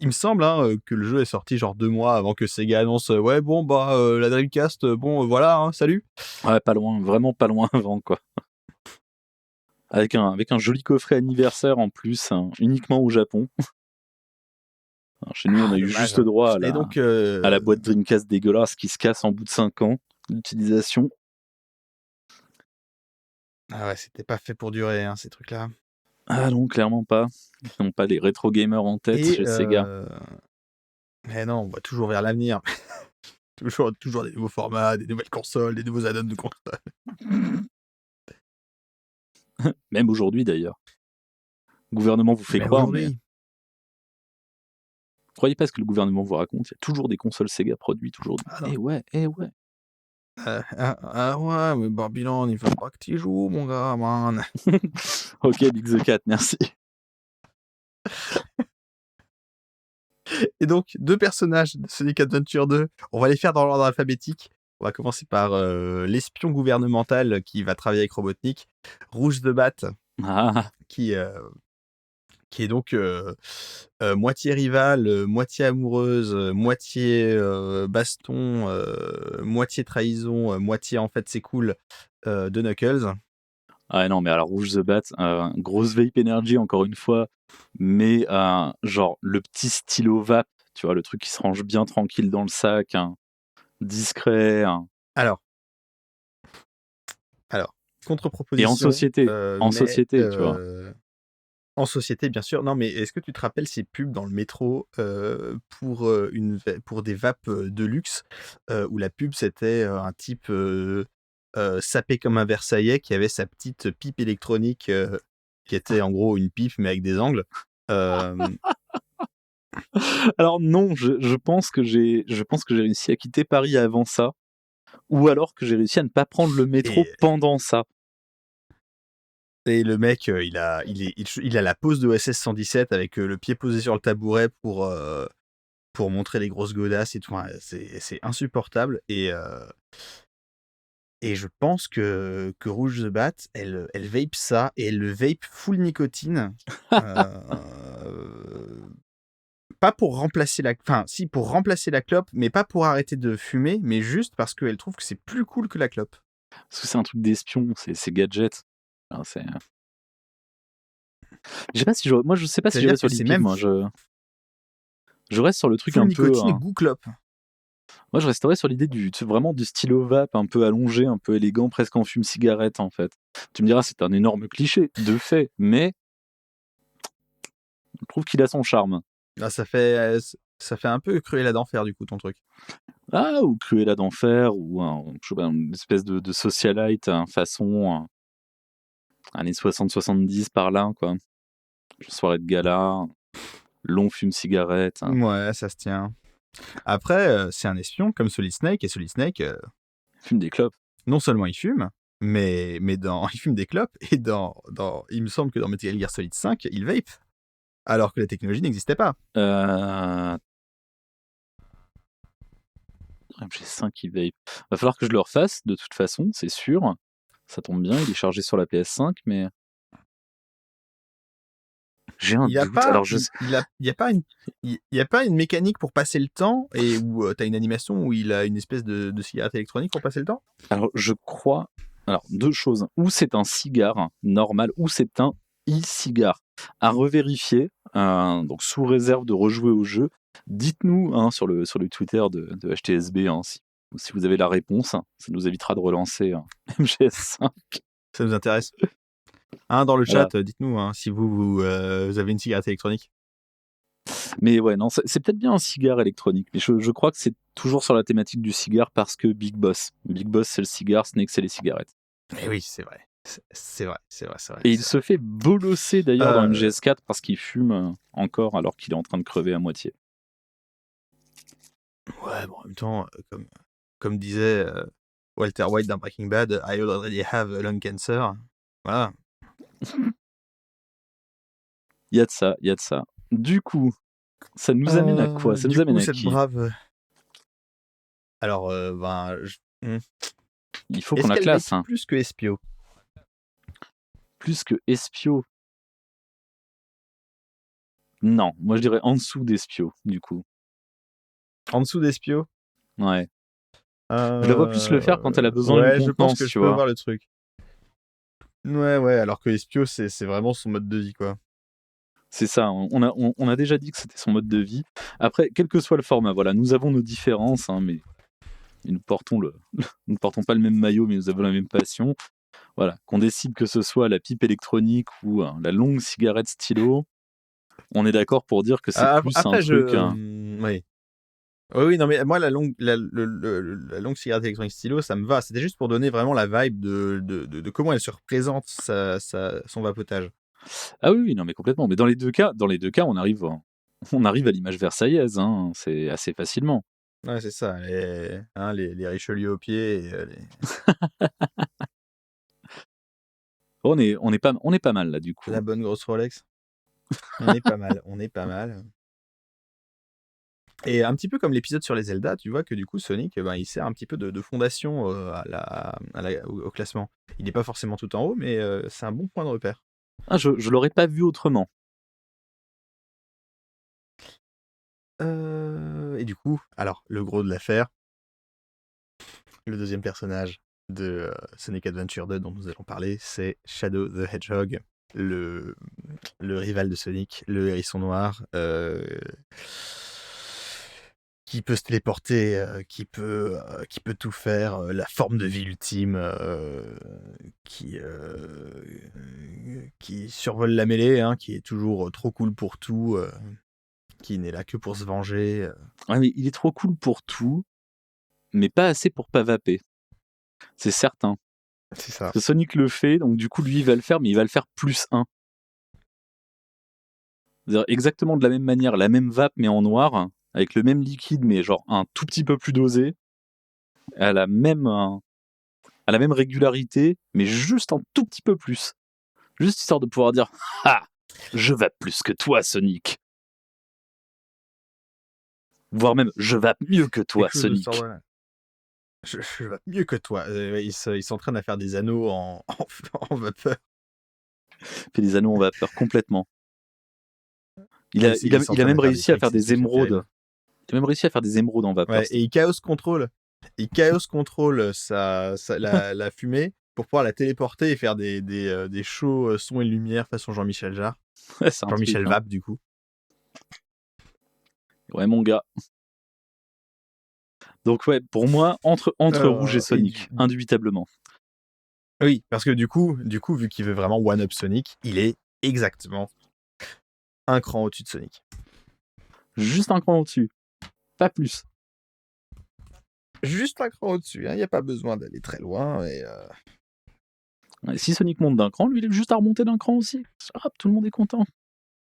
me semble que le jeu est sorti genre 2 mois avant que Sega annonce ouais bon bah la Dreamcast voilà hein, salut. ouais, pas loin, vraiment pas loin avant, quoi. Avec un joli coffret anniversaire en plus, hein, uniquement au Japon. Alors, chez nous, on a eu dommage, juste hein. droit Et donc à la boîte Dreamcast dégueulasse qui se casse en bout de 5 ans d'utilisation. ah ouais, c'était pas fait pour durer hein, ces trucs là. Ah non, clairement pas. Ils n'ont pas les rétro gamers en tête Et chez Sega. mais non, on va toujours vers l'avenir. toujours des nouveaux formats, des nouvelles consoles, des nouveaux add-ons de consoles. Même aujourd'hui d'ailleurs. Le gouvernement vous fait Mais croire, aujourd'hui, mais croyez pas ce que le gouvernement vous raconte. Il y a toujours des consoles Sega produites aujourd'hui. Ah non. Eh ouais. ouais, mais Babylone, il faut pas que tu joues, mon gars, man. Ok, Big the Cat, merci. Et donc, 2 personnages de Sonic Adventure 2, on va les faire dans l'ordre alphabétique. On va commencer par l'espion gouvernemental qui va travailler avec Robotnik, Rouge the Bat, Ah, qui est donc moitié rivale, moitié amoureuse, moitié baston, moitié trahison, moitié en fait c'est cool de Knuckles. ah non, mais alors Rouge the Bat, grosse vape energy encore une fois, mais genre le petit stylo vape, tu vois, le truc qui se range bien tranquille dans le sac, hein, discret. Hein. Alors, contre-proposition. Et en société, tu vois. En société, bien sûr. Non, mais est-ce que tu te rappelles ces pubs dans le métro pour des vapes de luxe où la pub c'était un type sapé comme un Versaillais qui avait sa petite pipe électronique qui était en gros une pipe mais avec des angles. Alors non, je pense que j'ai réussi à quitter Paris avant ça, ou alors que j'ai réussi à ne pas prendre le métro pendant ça. Et le mec, il a la pose de OSS 117 avec le pied posé sur le tabouret pour montrer les grosses godasses et tout. Enfin, c'est insupportable. Et je pense que Rouge the Bat, elle vape ça et elle le vape full nicotine. Pas pour remplacer si, pour remplacer la clope, mais pas pour arrêter de fumer, mais juste parce qu'elle trouve que c'est plus cool que la clope. Parce que c'est un truc d'espion, c'est gadget. Enfin, je sais pas si moi je sais pas si j'irais sur l'hippique, moi je reste sur le truc full un nicotine peu. et goût clope. Moi je resterais sur l'idée vraiment du stylo vape un peu allongé, un peu élégant, presque en fume-cigarette en fait. Tu me diras, c'est un énorme cliché, de fait, mais je trouve qu'il a son charme. Ah, ça fait un peu Cruella d'enfer du coup ton truc. Ah, ou Cruella d'enfer, ou je sais pas, une espèce de socialite façon années 60-70 par là, quoi. Soirée de gala, long fume-cigarette. Ouais, ça se tient. Après, c'est un espion comme Solid Snake, et Solid Snake, fume des clopes. Non seulement il fume, mais il fume des clopes, et il me semble que dans Metal Gear Solid 5, il vape, alors que la technologie n'existait pas. MG5 il vape. Va falloir que je le refasse, de toute façon, c'est sûr. Ça tombe bien, il est chargé sur la PS5, mais j'ai un doute. Alors il y a pas une mécanique pour passer le temps et où t'as une animation où il a une espèce de cigarette électronique pour passer le temps. Alors je crois. Alors 2 choses. Ou c'est un cigare normal, ou c'est un e-cigare. À revérifier. Donc sous réserve de rejouer au jeu. Dites-nous sur le Twitter de HTSB si Si vous avez la réponse, ça nous évitera de relancer MGS5. Ça nous intéresse. Dans le Voilà. chat, dites-nous si vous avez une cigarette électronique. Mais ouais, non, c'est peut-être bien un cigare électronique, mais je crois que c'est toujours sur la thématique du cigare parce que Big Boss. Big Boss, c'est le cigare, Snake, c'est les cigarettes. Mais oui, c'est vrai. C'est vrai. Et il se fait bolosser d'ailleurs dans MGS4 parce qu'il fume encore alors qu'il est en train de crever à moitié. Ouais, bon, en même temps, comme disait Walter White dans Breaking Bad, I already have a lung cancer. Voilà. Il y a de ça. Du coup, ça nous amène à quoi? Ça nous amène à cette qui? brave. Alors, Il faut est-ce qu'on la qu'elle classe. mérite plus que Espio? Plus que Espio. Non, moi je dirais en dessous d'Espio, du coup. En dessous d'Espio? Ouais. Je la vois plus le faire quand elle a besoin d'une je pense contenance, que tu je peux vois. voir le truc. Ouais, alors que Espio, c'est vraiment son mode de vie, quoi. C'est ça, on a déjà dit que c'était son mode de vie. Après, quel que soit le format, voilà, nous avons nos différences, mais nous ne portons pas le même maillot, mais nous avons la même passion. Voilà, qu'on décide que ce soit la pipe électronique ou la longue cigarette stylo, on est d'accord pour dire que c'est plus un Après, truc. Oui. Oui, non, mais moi, la longue cigarette électronique stylo, ça me va. C'était juste pour donner vraiment la vibe de comment elle se représente son vapotage. Ah oui, non, mais complètement. Mais dans les deux cas, on arrive à l'image versaillaise, c'est assez facilement. Ouais, c'est ça. Les Richelieu au pied. On est pas mal là, du coup. La bonne grosse Rolex. On est pas mal. Et un petit peu comme l'épisode sur les Zelda, tu vois que du coup Sonic, il sert un petit peu de fondation au classement. Il n'est pas forcément tout en haut, mais c'est un bon point de repère. Ah, je l'aurais pas vu autrement. Et du coup, alors, le gros de l'affaire, le deuxième personnage de Sonic Adventure 2 dont nous allons parler, c'est Shadow the Hedgehog, le rival de Sonic, le hérisson noir, qui peut se téléporter, qui peut tout faire, la forme de vie ultime, qui survole la mêlée, qui est toujours trop cool pour tout, qui n'est là que pour se venger. Ouais, mais il est trop cool pour tout, mais pas assez pour pas vaper. C'est certain. C'est ça. Parce que Sonic le fait, donc du coup lui il va le faire, mais il va le faire plus 1. C'est-à-dire exactement de la même manière, la même vape mais en noir, avec le même liquide mais genre un tout petit peu plus dosé, à la même régularité, mais juste un tout petit peu plus. Juste histoire de pouvoir dire « Ah, je vape plus que toi, Sonic !» Voire même « Je vape mieux que toi, Quelque chose de Sonic !» ce genre-là. Je vape mieux que toi. Il s'entraîne à faire des anneaux en vapeur. Fait des anneaux en vapeur complètement. Il a s'entraîne même à faire réussi à des faire tricks, des c'est émeraudes. Il a même réussi à faire des émeraudes en vapeur. Ouais, et il chaos contrôle. Il chaos contrôle la fumée pour pouvoir la téléporter et faire des shows son et lumière façon Jean-Michel Jarre. Ouais, c'est un Jean-Michel truc, Vape, du coup. Ouais, mon gars. Donc ouais, pour moi, entre Rouge et Sonic, indubitablement. Oui, parce que du coup, vu qu'il veut vraiment one-up Sonic, il est exactement un cran au-dessus de Sonic. Juste un cran au-dessus. Pas plus. Juste un cran au-dessus, il n'y a pas besoin d'aller très loin. Ouais, si Sonic monte d'un cran, lui, il est juste à remonter d'un cran aussi. Hop, tout le monde est content.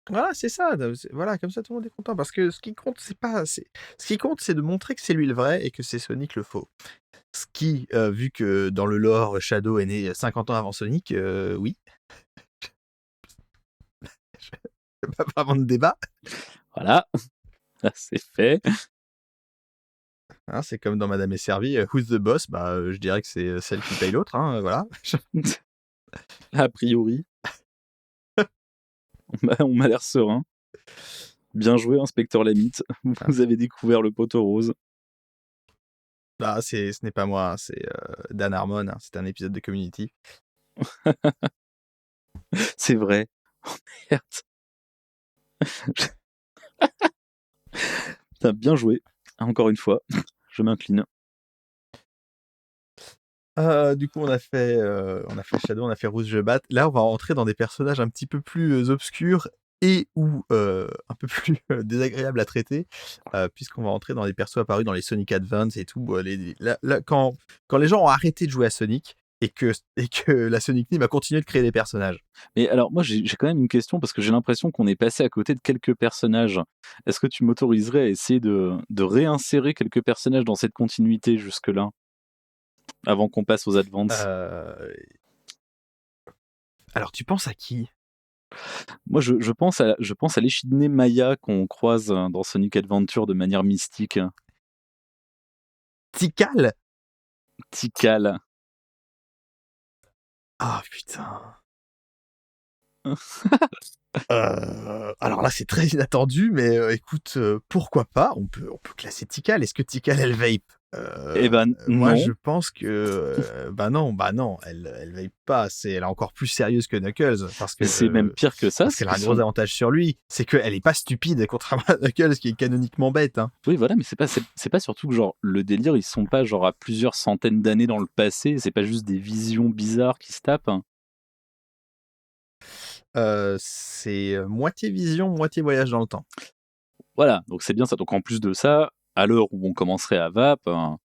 Voilà, c'est ça. Voilà, comme ça, tout le monde est content. Parce que ce qui compte, c'est de montrer que c'est lui le vrai et que c'est Sonic le faux. Ce qui, vu que dans le lore, Shadow est né 50 ans avant Sonic, oui. Pas vraiment de débat. Voilà, c'est fait. C'est comme dans Madame est servie, who's the boss? Je dirais que c'est celle qui paye l'autre, voilà. A priori. On m'a l'air serein. Bien joué, inspecteur Lamite. Vous avez découvert le poteau rose. Ce n'est pas moi, c'est Dan Harmon, c'est un épisode de Community. C'est vrai. Oh merde. T'as bien joué. Encore une fois, je m'incline. Du coup, on a fait Shadow, on a fait Rouge Bat. Là, on va rentrer dans des personnages un petit peu plus obscurs et ou un peu plus désagréables à traiter, puisqu'on va rentrer dans des persos apparus dans les Sonic Advance et tout. Là, quand les gens ont arrêté de jouer à Sonic et que la Sonic Team a continué de créer des personnages. Mais alors, moi, j'ai quand même une question parce que j'ai l'impression qu'on est passé à côté de quelques personnages. Est-ce que tu m'autoriserais à essayer de réinsérer quelques personnages dans cette continuité jusque-là, avant qu'on passe aux Advance? Euh, Alors, tu penses à qui? Moi, je pense à l'échidné Maya qu'on croise dans Sonic Adventure de manière mystique. Tikal? Tikal. Ah putain. Alors là, c'est très inattendu, mais écoute, pourquoi pas? On peut classer Tikal. Est-ce que Tikal, elle vape? Eh ben, Moi, non. je pense que, bah non, elle vape pas. Elle est encore plus sérieuse que Knuckles, C'est même pire que ça. parce C'est qu'elle a qu'ils un gros sont. avantage sur lui, c'est qu'elle est pas stupide, contrairement à Knuckles, qui est canoniquement bête, hein. Oui, voilà, mais c'est pas surtout que genre le délire, ils sont pas genre à plusieurs centaines d'années dans le passé. C'est pas juste des visions bizarres qui se tapent. C'est moitié vision, moitié voyage dans le temps. Voilà, donc c'est bien ça. Donc en plus de ça, à l'heure où on commencerait à vape, on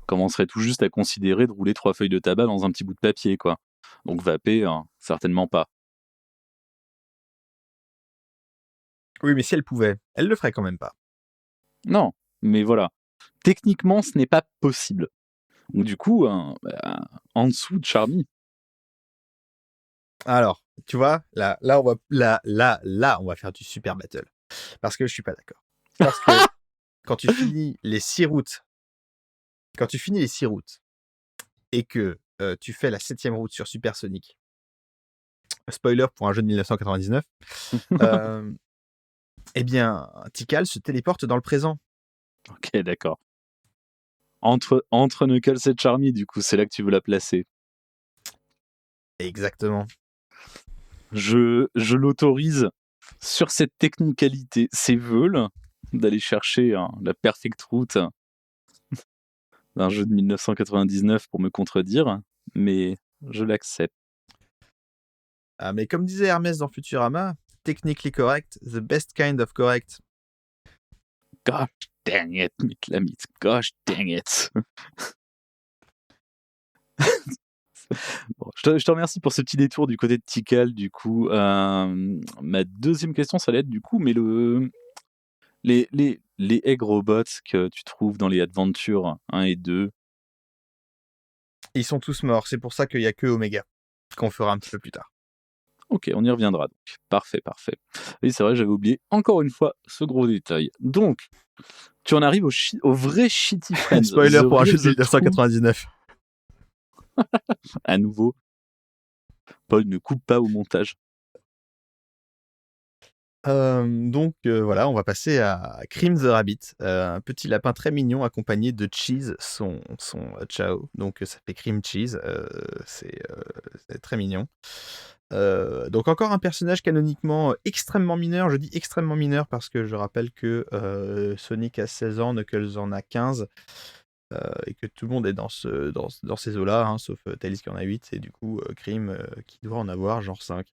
commencerait tout juste à considérer de rouler 3 feuilles de tabac dans un petit bout de papier, quoi. Donc vaper, certainement pas. Oui, mais si elle pouvait, elle le ferait quand même pas. Non, mais voilà. Techniquement, ce n'est pas possible. Donc du coup, en dessous de Charmy. Alors, tu vois, là, on va faire du super battle. Parce que je suis pas d'accord. Parce que quand tu finis les 6 routes, et que tu fais la 7e route sur Super Sonic, spoiler pour un jeu de 1999, eh bien, Tikal se téléporte dans le présent. Ok, d'accord. Entre Knuckles et Charmy, du coup, c'est là que tu veux la placer. Exactement. Je l'autorise sur cette technicalité. C'est veulent d'aller chercher la perfect route d'un jeu de 1999 pour me contredire, mais je l'accepte. Ah, mais comme disait Hermès dans Futurama, technically correct, the best kind of correct. Gosh dang it, Mitlamit. Gosh dang it. Bon, je te remercie pour ce petit détour du côté de Tikal. Du coup, ma deuxième question, ça allait être du coup, mais les egg robots que tu trouves dans les Adventures 1 et 2. Ils sont tous morts, c'est pour ça qu'il y a que Omega, qu'on fera un petit peu plus tard. Ok, on y reviendra donc. Parfait, parfait. Oui, c'est vrai, j'avais oublié encore une fois ce gros détail. Donc, tu en arrives au vrai Shitty Friends. Spoiler The pour un jeu Real, de The True. 1999. À nouveau, Paul ne coupe pas au montage. Donc voilà, on va passer à Cream the Rabbit, un petit lapin très mignon accompagné de Cheese, son Ciao. Donc ça fait Cream Cheese, c'est très mignon. Donc encore un personnage canoniquement extrêmement mineur. Je dis extrêmement mineur parce que je rappelle que Sonic a 16 ans, Knuckles en a 15, et que tout le monde est dans ces eaux-là, hein, sauf Tails qui en a 8, et du coup Cream qui doit en avoir genre 5.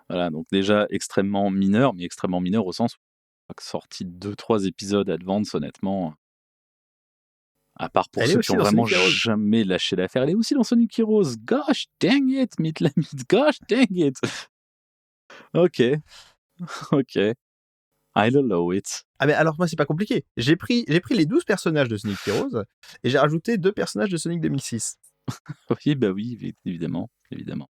Voilà, donc déjà extrêmement mineur, mais extrêmement mineur au sens où sorti 2-3 épisodes Advance, honnêtement. À part pour Elle est ceux qui aussi ont dans vraiment Sonic Heroes. jamais lâché l'affaire. Elle est aussi dans Sonic Heroes. Gosh dang it, Mitlamit. Gosh dang it. Ok. Ok. I'll allow it. Ah mais alors moi c'est pas compliqué. J'ai pris les 12 personnages de Sonic Heroes et j'ai rajouté 2 personnages de Sonic 2006. Oui, bah oui, évidemment. Évidemment.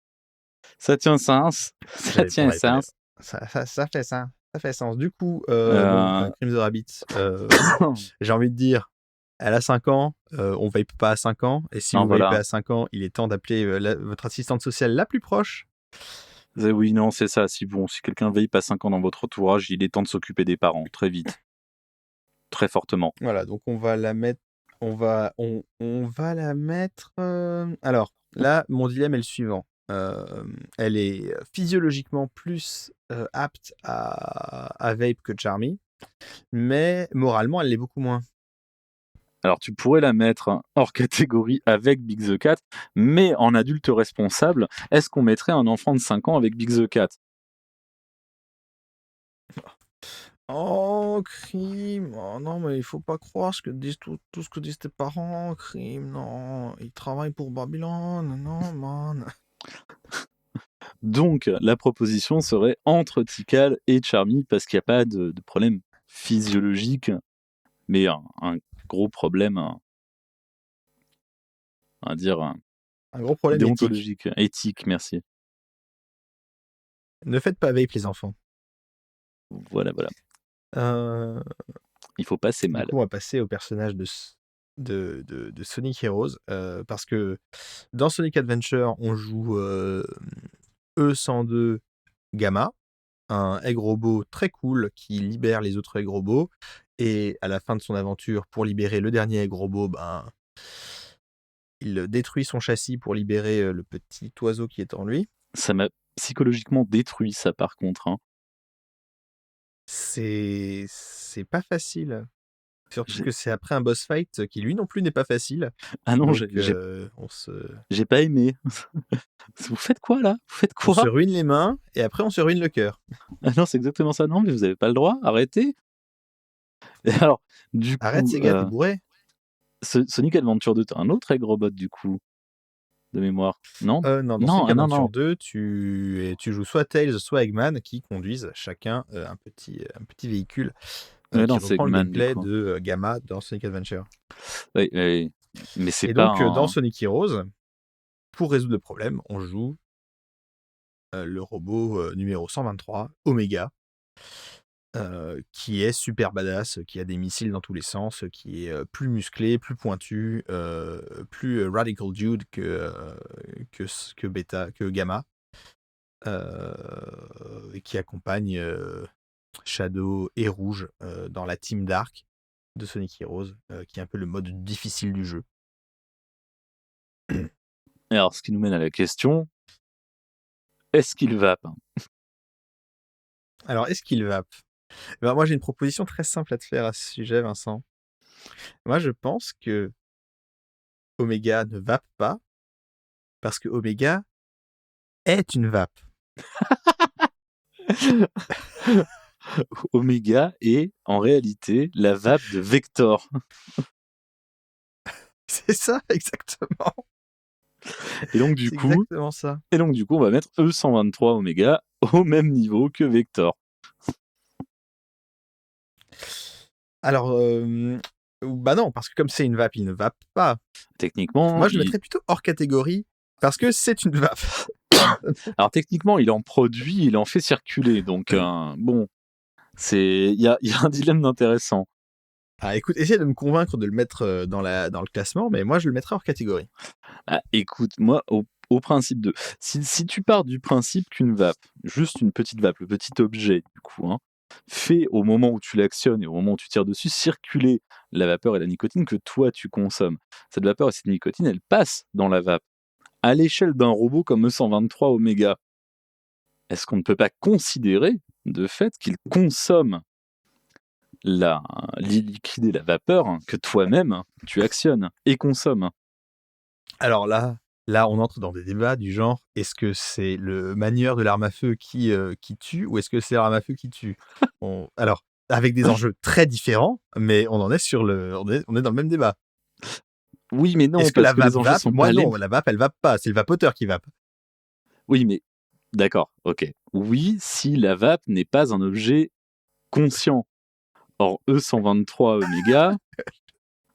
Ça tient sens. Ça J'avais tient pas les sens. ça fait ça. Ça fait sens. Du coup, Euh... Cream the Rabbit, j'ai envie de dire, elle a 5 ans, on vape pas à 5 ans, et si non, vous vapez voilà. à 5 ans, il est temps d'appeler votre assistante sociale la plus proche. Oui, non, c'est ça. Si quelqu'un veille pas 5 ans dans votre entourage, il est temps de s'occuper des parents, très vite. Très fortement. Voilà, donc on va la mettre. On va la mettre. Alors, là, mon dilemme est le suivant. Elle est physiologiquement plus apte à vape que Charmy, mais moralement, elle l'est beaucoup moins. Alors, tu pourrais la mettre hors catégorie avec Big the Cat, mais en adulte responsable, est-ce qu'on mettrait un enfant de 5 ans avec Big the Cat? Oh, crime. Oh non, mais il faut pas croire ce que disent tout ce que disent tes parents. Crime, non. Ils travaillent pour Babylone. Non, man. Donc, la proposition serait entre Tikal et Charmy, parce qu'il n'y a pas de problème physiologique, mais un gros problème, on va dire, Un gros problème éthique. déontologique, éthique, merci. Ne faites pas vape, les enfants. Voilà. Euh, Il faut passer Du mal. coup, on va passer au personnage de Sonic Heroes, parce que dans Sonic Adventure, on joue E102 Gamma, un egg robot très cool qui libère les autres egg robots, et à la fin de son aventure, pour libérer le dernier egg robot, il détruit son châssis pour libérer le petit oiseau qui est en lui. Ça m'a psychologiquement détruit, ça, par contre. Hein. C'est pas facile. Surtout J'ai- que c'est après un boss fight qui lui non plus n'est pas facile. Ah non, Donc j'ai pas aimé. Vous faites quoi, là? Vous faites on quoi? se ruine les mains et après on se ruine le cœur. Ah non, c'est exactement ça. Non, mais vous avez pas le droit, arrêtez. Et alors, du Arrête coup, ces gars, t'es bourré. Sonic Adventure 2, t'as un autre egg robot, du coup, de mémoire. Non? Non, dans Non, Sonic ah non, Adventure non. 2, tu joues soit Tails, soit Eggman qui conduisent chacun un petit véhicule Ouais, qui non, c'est reprend le Eggman, du gameplay coup. de Gamma dans Sonic Adventure. Oui, oui. Mais c'est Et pas donc, dans Sonic Heroes, pour résoudre le problème, on joue le robot numéro 123, Omega, qui est super badass, qui a des missiles dans tous les sens, qui est plus musclé, plus pointu, plus radical dude que Gamma, et qui accompagne Shadow et Rouge dans la team Dark de Sonic Heroes, qui est un peu le mode difficile du jeu. Et alors, ce qui nous mène à la question, est-ce qu'il vape? Alors, est-ce qu'il vape? Moi, j'ai une proposition très simple à te faire à ce sujet, Vincent. Moi, je pense que Omega ne vape pas parce que Omega est une vape. Omega est, en réalité, la vape de Vector. C'est ça, exactement. Et donc, du C'est coup, exactement ça. on va mettre E123 Omega au même niveau que Vector. Alors, non, parce que comme c'est une vape, il ne vape pas. Techniquement, Moi, je le mettrais plutôt hors catégorie parce que c'est une vape. alors techniquement, il en produit, il en fait circuler. Donc, bon, il y a un dilemme intéressant. Ah, écoute, essaye de me convaincre de le mettre dans le classement, mais moi, je le mettrais hors catégorie. Ah, écoute, moi, au principe de... Si tu pars du principe qu'une vape, juste une petite vape, le petit objet, du coup, hein, fait au moment où tu l'actionnes et au moment où tu tires dessus, circuler la vapeur et la nicotine que toi, tu consommes. Cette vapeur et cette nicotine, elles passent dans la vape. À l'échelle d'un robot comme E123 Omega, est-ce qu'on ne peut pas considérer, de fait, qu'il consomme le liquide et la vapeur que toi-même, tu actionnes et consommes? Alors là, on entre dans des débats du genre, est-ce que c'est le manieur de l'arme à feu qui tue ou est-ce que c'est l'arme à feu qui tue? Alors, avec des enjeux très différents, mais on est dans le même débat. Oui, mais non, Est-ce que parce la que les vape enjeux vape? sont Moi pas les non, la vape, elle vape pas, c'est le vapoteur qui vape. Oui, mais d'accord, ok. Oui, si la vape n'est pas un objet conscient. Or, E123 Omega,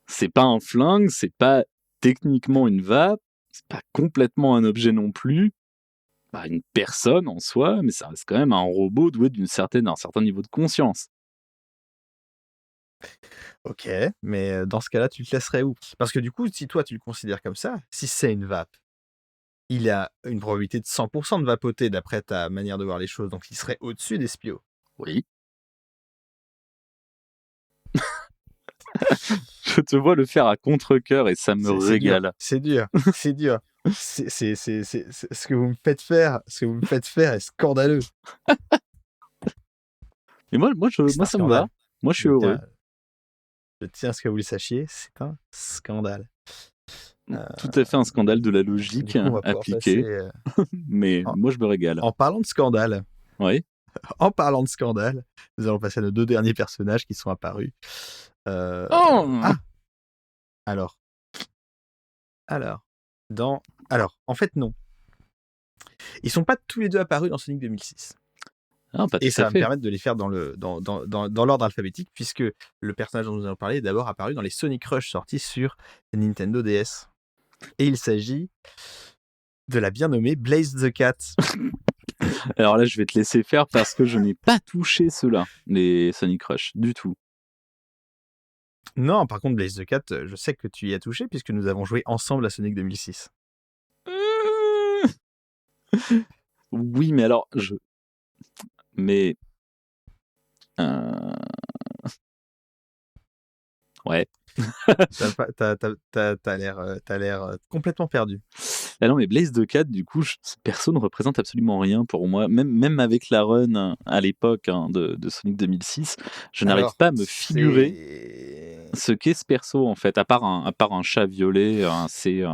c'est pas un flingue, c'est pas techniquement une vape, c'est pas complètement un objet non plus, pas une personne en soi, mais ça reste quand même un robot doué d'un certain niveau de conscience. OK, mais dans ce cas-là, tu le classerais où? Parce que du coup, si toi tu le considères comme ça, si c'est une vape, il a une probabilité de 100 de vapoter d'après ta manière de voir les choses, donc il serait au-dessus des Spio. Oui. Je te vois le faire à contre-cœur et ça me régale. C'est dur. C'est ce que vous me faites faire est scandaleux. Mais moi C'est un ça me va. scandale. Moi, je suis heureux. je tiens à ce que vous le sachiez, c'est un scandale. Tout à fait un scandale de la Du logique coup, on va pouvoir appliquée, passer mais en, moi je me régale. en parlant de scandale. Oui. En parlant de scandale, nous allons passer à nos 2 derniers personnages qui sont apparus. Oh Ah! Alors, en fait, non. Ils sont pas tous les 2 apparus dans Sonic 2006 Ah, pas tout et à ça va me fait. permettre de les faire dans l'ordre alphabétique puisque le personnage dont nous allons parler est d'abord apparu dans les Sonic Rush sortis sur Nintendo DS et il s'agit de la bien nommée Blaze the Cat. Alors là, je vais te laisser faire parce que je n'ai pas touché ceux-là, les Sonic Rush, du tout. Non, par contre, Blaze the Cat, je sais que tu y as touché puisque nous avons joué ensemble à Sonic 2006. Oui, mais alors, Mais... Ouais. T'as l'air complètement perdu. Ah non, mais Blaze the Cat, du coup, perso ne représente absolument rien pour moi. Même avec la run à l'époque de Sonic 2006, je n'arrive Alors, pas à me figurer ce qu'est ce perso, en fait, à part un chat violet assez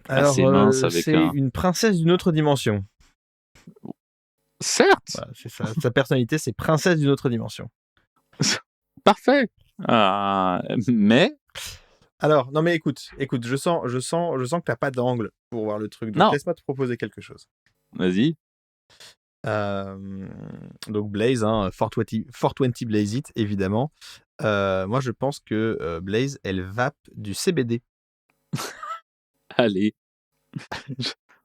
mince avec c'est une princesse d'une autre dimension. Certes. Voilà, c'est ça. Sa personnalité, c'est princesse d'une autre dimension. Parfait. Mais... Alors, non mais écoute, je sens que t'as pas d'angle pour voir le truc. Donc Non. laisse-moi te proposer quelque chose. Vas-y. Donc Blaze, 420 Blaze It, évidemment. Moi, je pense que Blaze, elle vape du CBD. Allez.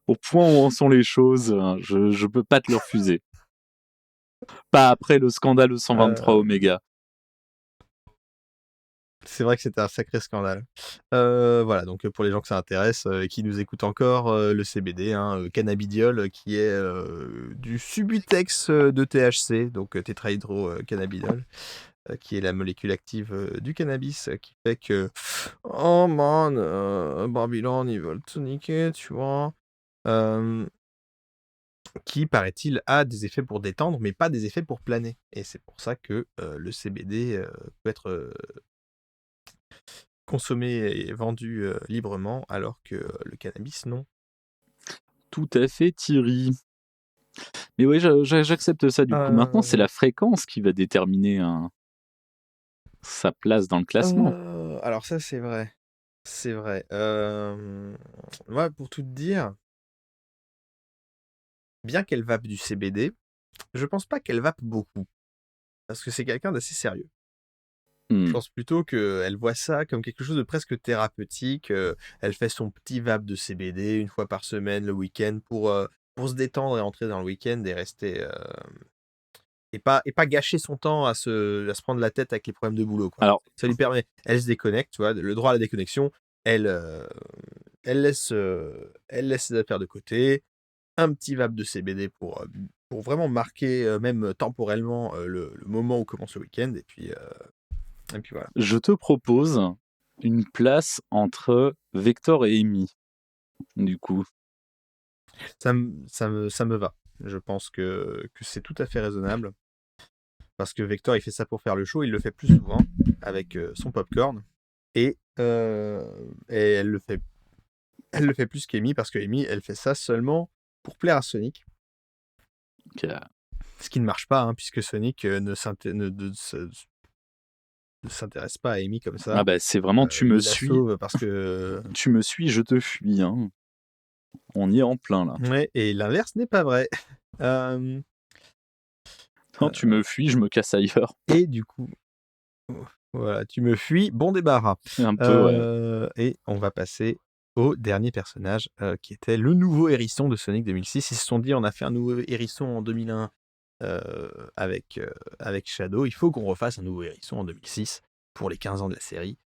Au point où en sont les choses, je peux pas te le refuser. Pas après le scandale 123 Oméga. C'est vrai que c'était un sacré scandale. Voilà, donc pour les gens que ça intéresse et qui nous écoutent encore, le CBD, cannabidiol, qui est du subutex de THC, donc tétrahydrocannabidiol, qui est la molécule active du cannabis, qui fait que oh man, Babylone, ils veulent te niquer, tu vois. Qui, paraît-il, a des effets pour détendre, mais pas des effets pour planer. Et c'est pour ça que le CBD peut être consommé et vendu librement, alors que le cannabis, non. Tout à fait, Thierry. Mais oui, j'accepte ça du coup. Maintenant, c'est la fréquence qui va déterminer sa place dans le classement. Alors ça, c'est vrai. C'est vrai. Moi, pour tout te dire, bien qu'elle vape du CBD, je pense pas qu'elle vape beaucoup. Parce que c'est quelqu'un d'assez sérieux. Je pense plutôt qu'elle voit ça comme quelque chose de presque thérapeutique. Elle fait son petit vape de CBD une fois par semaine, le week-end, pour se détendre et entrer dans le week-end et rester... Et pas gâcher son temps à se prendre la tête avec les problèmes de boulot, quoi. Alors, ça lui permet... Elle se déconnecte, tu vois, le droit à la déconnexion. Elle laisse ses affaires de côté. Un petit vape de CBD pour vraiment marquer, même temporellement, le moment où commence le week-end. Et puis voilà. Je te propose une place entre Vector et Amy, du coup. Ça me va. Je pense que c'est tout à fait raisonnable. Parce que Vector, il fait ça pour faire le show. Il le fait plus souvent avec son popcorn. Et elle le fait plus qu'Amy, parce que Amy, elle fait ça seulement pour plaire à Sonic. Okay. Ce qui ne marche pas, puisque Sonic ne s'intéresse pas à Amy comme ça. Ah bah c'est vraiment tu me suis. Parce que... Tu me suis, je te fuis. On y est en plein là. Ouais, et l'inverse n'est pas vrai. Quand tu me fuis, je me casse ailleurs. Et du coup, voilà, tu me fuis, bon débarras. Un peu, ouais. Et on va passer au dernier personnage, qui était le nouveau hérisson de Sonic 2006. Ils se sont dit, on a fait un nouveau hérisson en 2001 avec Shadow, il faut qu'on refasse un nouveau hérisson en 2006 pour les 15 ans de la série.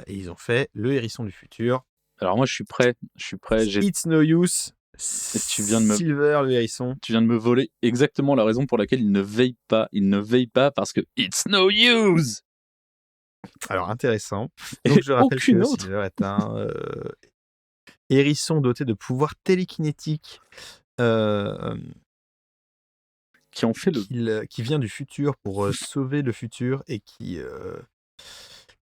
Et ils ont fait le hérisson du futur. Alors moi, je suis prêt. It's no use. Silver, le hérisson. Tu viens de me voler exactement la raison pour laquelle il ne veille pas. Il ne veille pas parce que it's no use. Alors, intéressant. Donc, je rappelle que Silver est un hérisson doté de pouvoirs télékinétiques qui vient du futur pour sauver le futur et qui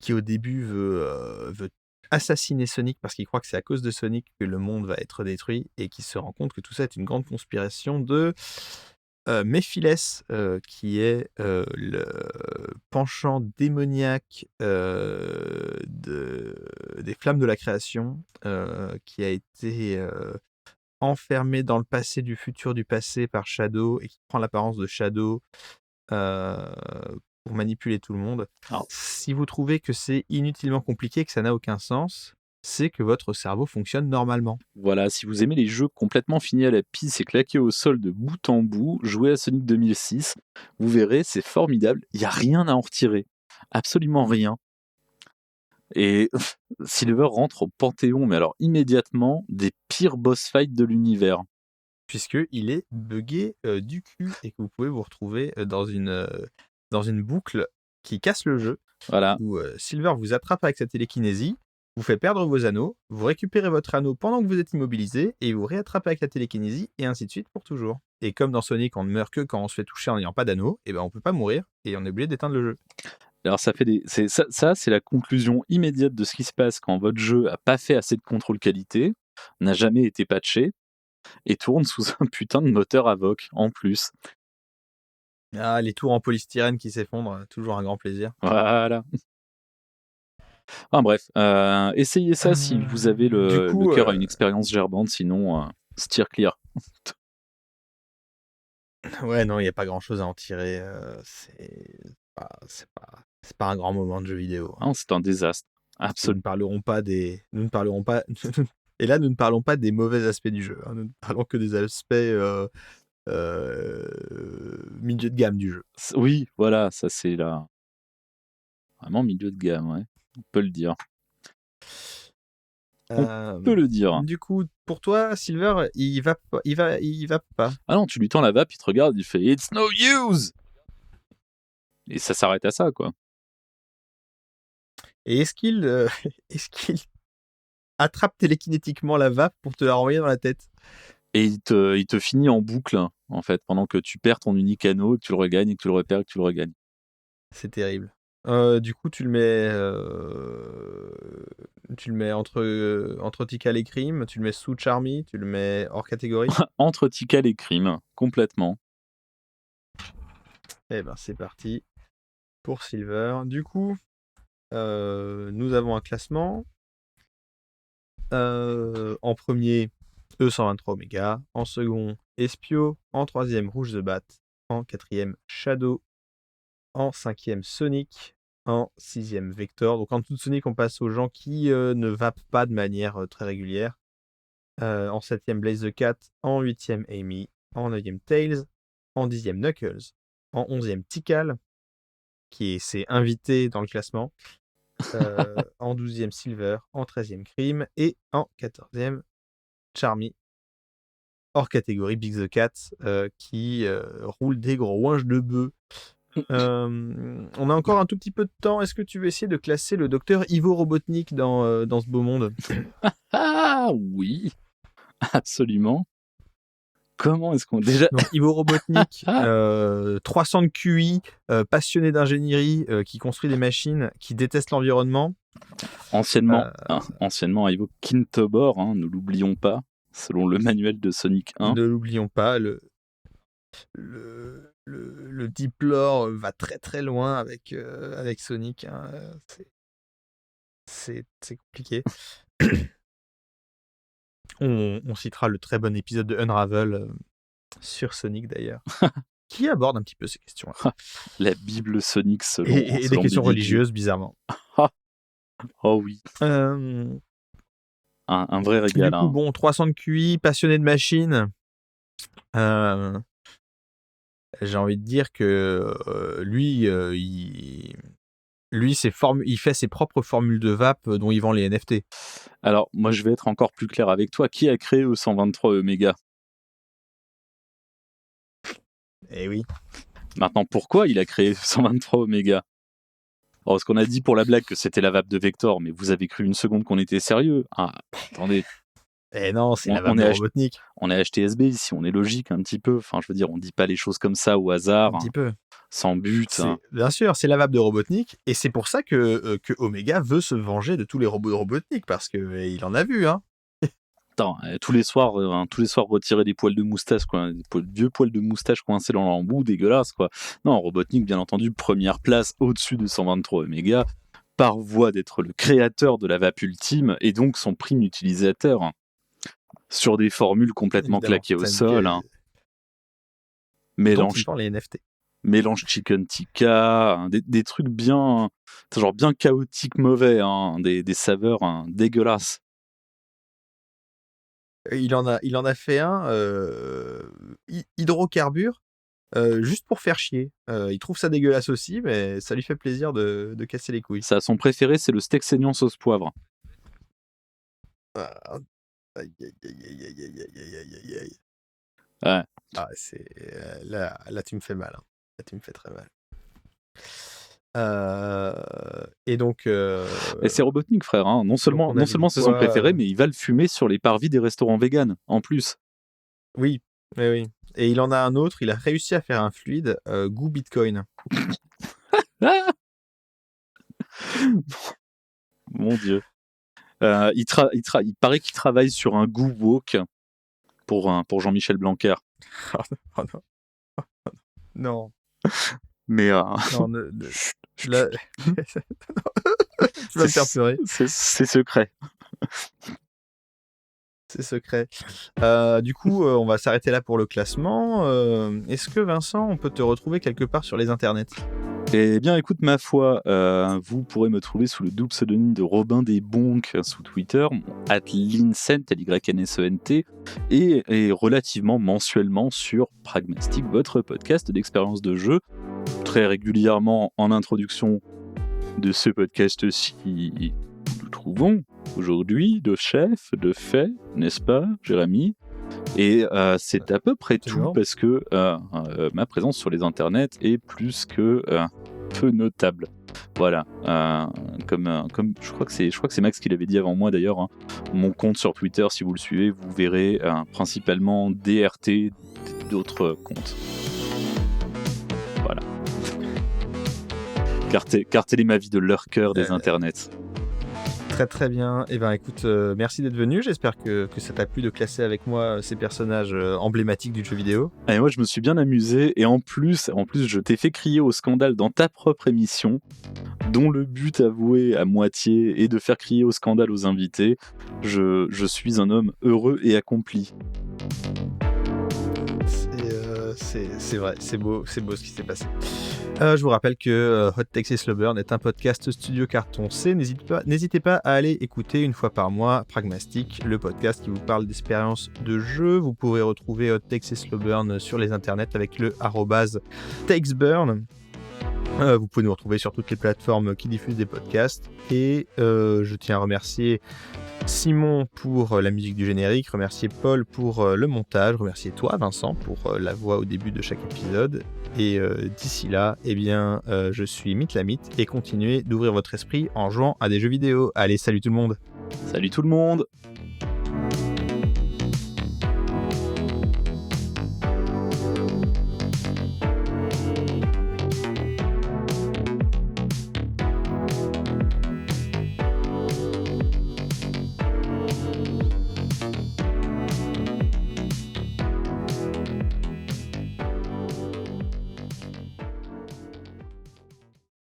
qui au début veut assassiner Sonic parce qu'il croit que c'est à cause de Sonic que le monde va être détruit et qui se rend compte que tout ça est une grande conspiration de Méphiles, qui est le penchant démoniaque des flammes de la création, qui a été enfermé dans le passé du futur du passé par Shadow et qui prend l'apparence de Shadow euh, pour manipuler tout le monde. Alors, Si vous trouvez que c'est inutilement compliqué, que ça n'a aucun sens, c'est que votre cerveau fonctionne normalement. voilà, si vous aimez les jeux complètement finis à la pisse et claqués au sol de bout en bout, jouez à Sonic 2006, vous verrez, c'est formidable, il n'y a rien à en retirer, absolument rien. Et Silver rentre au panthéon, mais alors immédiatement, des pires boss fights de l'univers. Puisqu'il est buggé du cul et que vous pouvez vous retrouver dans une boucle qui casse le jeu, Voilà, où Silver vous attrape avec sa télékinésie, vous fait perdre vos anneaux, vous récupérez votre anneau pendant que vous êtes immobilisé, et vous réattrapez avec la télékinésie, et ainsi de suite pour toujours. Et comme dans Sonic, on ne meurt que quand on se fait toucher en n'ayant pas d'anneau, et ben on peut pas mourir, et on est obligé d'éteindre le jeu. alors ça fait ça, c'est la conclusion immédiate de ce qui se passe quand votre jeu a pas fait assez de contrôle qualité, n'a jamais été patché, et tourne sous un putain de moteur AVOC, en plus. Ah, les tours en polystyrène qui s'effondrent, toujours un grand plaisir. Voilà. Enfin bref, essayez ça si vous avez Du le coup, cœur à une expérience gerbante, sinon steer clear. ouais, non, il n'y a pas grand-chose à en tirer. C'est pas un grand moment de jeu vidéo. Ah, c'est un désastre, Nous absolument. ne parlerons pas nous ne parlerons pas, et là, nous ne parlons pas des mauvais aspects du jeu, hein. Nous ne parlons que des aspects milieu de gamme du jeu. Oui, voilà, ça c'est là vraiment milieu de gamme, ouais. On peut le dire. On peut le dire. Du coup, pour toi, Silver, il va pas. Ah non, tu lui tends la vape, il te regarde, il fait It's no use. Et ça s'arrête à ça, quoi. Et est-ce qu'il est-ce qu'il attrape télékinétiquement la vape pour te la renvoyer dans la tête? Et il te finit en boucle, en fait, pendant que tu perds ton unique anneau, et que tu le regagnes, et que tu le repères, et que tu le regagnes. C'est terrible. Du coup, tu le mets entre Tikal et Crime, tu le mets sous Charmy, tu le mets hors catégorie. Entre Tikal et Crime, complètement. Eh ben, c'est parti pour Silver. Du coup, nous avons un classement. En premier, E123 Omega. En second, Espio. En troisième, Rouge the Bat. En quatrième, Shadow. En cinquième, Sonic. En sixième, Vector. Donc en dessous de Sonic, on passe aux gens qui ne vapent pas de manière très régulière. En septième, Blaze the Cat. En huitième, Amy. En neuvième, Tails. En dixième, Knuckles. En onzième, Tikal, qui s'est invité dans le classement. En 12e, Silver. En 13e, Crime. Et en 14e, Charmy. Hors catégorie, Big the Cat, qui roule des gros ouinges de bœuf. On a encore un tout petit peu de temps. Est-ce que tu veux essayer de classer le docteur Ivo Robotnik dans ce beau monde? Ah oui, absolument. Comment est-ce qu'on déjà... Donc Ivo Robotnik, 300 de QI, passionné d'ingénierie, qui construit des machines, qui déteste l'environnement. Anciennement Ivo Kintobor, hein, ne l'oublions pas, selon le manuel de Sonic 1. Ne l'oublions pas, le Deep Lore va très très loin avec Sonic, hein. C'est compliqué. On citera le très bon épisode de Unravel sur Sonic d'ailleurs, qui aborde un petit peu ces questions-là. La Bible Sonic selon Et des questions BDG. religieuses, bizarrement. Oh oui, un vrai régal. Du coup, bon, 300 de QI, passionné de machines. J'ai envie de dire que lui, il fait ses propres formules de vape dont il vend les NFT. Alors, moi, je vais être encore plus clair avec toi. Qui a créé E123 Omega? Eh oui. Maintenant, pourquoi il a créé E123 Omega? Alors, parce qu'on a dit pour la blague que c'était la vape de Vector, mais vous avez cru une seconde qu'on était sérieux? Ah, attendez. Eh non, c'est la vape de Robotnik. On est HTSB ici, on est logique un petit peu. Enfin, je veux dire, on dit pas les choses comme ça au hasard. Un petit peu. sans but. Hein. Bien sûr, c'est lavable de Robotnik, et c'est pour ça que Omega veut se venger de tous les robots de Robotnik, parce que il en a vu, hein. Attends, tous les soirs retirer des poils de moustache, quoi, vieux poils de moustache coincés dans l'embout, dégueulasse, quoi. Non, Robotnik, bien entendu, première place au-dessus de 123 Omega, par voie d'être le créateur de la vape ultime et donc son prime utilisateur, hein, sur des formules complètement Évidemment, claquées au ça sol. Hein. Mélange, les NFT. mélange chicken tikka, hein, des trucs bien, genre bien chaotiques, mauvais, hein, des saveurs dégueulasses. Il en a fait un hydrocarbure, juste pour faire chier. Il trouve ça dégueulasse aussi, mais ça lui fait plaisir de casser les couilles. Ça, son préféré, c'est le steak saignant sauce poivre. Ah, aïe, aïe, aïe, aïe, aïe, aïe, aïe, aïe, aïe, aïe. Ouais. Ah, c'est là tu me fais mal, hein. Là tu me fais très mal. Et donc Et c'est Robotnik, frère. Hein. Non seulement c'est son préféré, mais il va le fumer sur les parvis des restaurants véganes, en plus. Oui, oui, oui. Et il en a un autre, il a réussi à faire un fluide goût Bitcoin. Mon Dieu. Il paraît qu'il travaille sur un goût woke pour Jean-Michel Blanquer. Oh non. Non. Mais Non, là... tu vas me faire pleurer. C'est secret. C'est secret. Du coup, on va s'arrêter là pour le classement. Est-ce que Vincent, on peut te retrouver quelque part sur les internets ? Eh bien, écoute, ma foi, vous pourrez me trouver sous le double pseudonyme de Robin des Bonks sous Twitter, @Lincent, Lynsent, et relativement mensuellement sur Pragmastic, votre podcast d'expérience de jeu, très régulièrement en introduction de ce podcast-ci. Nous trouvons aujourd'hui de chef, de fait, n'est-ce pas, Jérémy ? Et c'est à peu près tout, parce que ma présence sur les internets est plus que peu notable. Voilà, comme je crois que c'est Max qui l'avait dit avant moi d'ailleurs. Hein. Mon compte sur Twitter, si vous le suivez, vous verrez principalement DRT, d'autres comptes. Voilà. Car telle est ma vie de lurker des internets. Très très bien. Et ben écoute, merci d'être venu. J'espère que ça t'a plu de classer avec moi ces personnages emblématiques du jeu vidéo. Et moi je me suis bien amusé, et en plus je t'ai fait crier au scandale dans ta propre émission, dont le but avoué à moitié est de faire crier au scandale aux invités. Je suis un homme heureux et accompli. C'est vrai, c'est beau ce qui s'est passé. Je vous rappelle que Hot Takes et Slow Burn est un podcast Studio Carton C. N'hésitez pas à aller écouter une fois par mois Pragmastic, le podcast qui vous parle d'expérience de jeu. Vous pourrez retrouver Hot Takes et Slow Burn sur les internets avec le @takesburn. Vous pouvez nous retrouver sur toutes les plateformes qui diffusent des podcasts. Et je tiens à remercier Simon pour la musique du générique, remercier Paul pour le montage, remercier toi Vincent pour la voix au début de chaque épisode. Et d'ici là, eh bien, je suis Mythlamite, et continuez d'ouvrir votre esprit en jouant à des jeux vidéo. Allez, salut tout le monde! Salut tout le monde!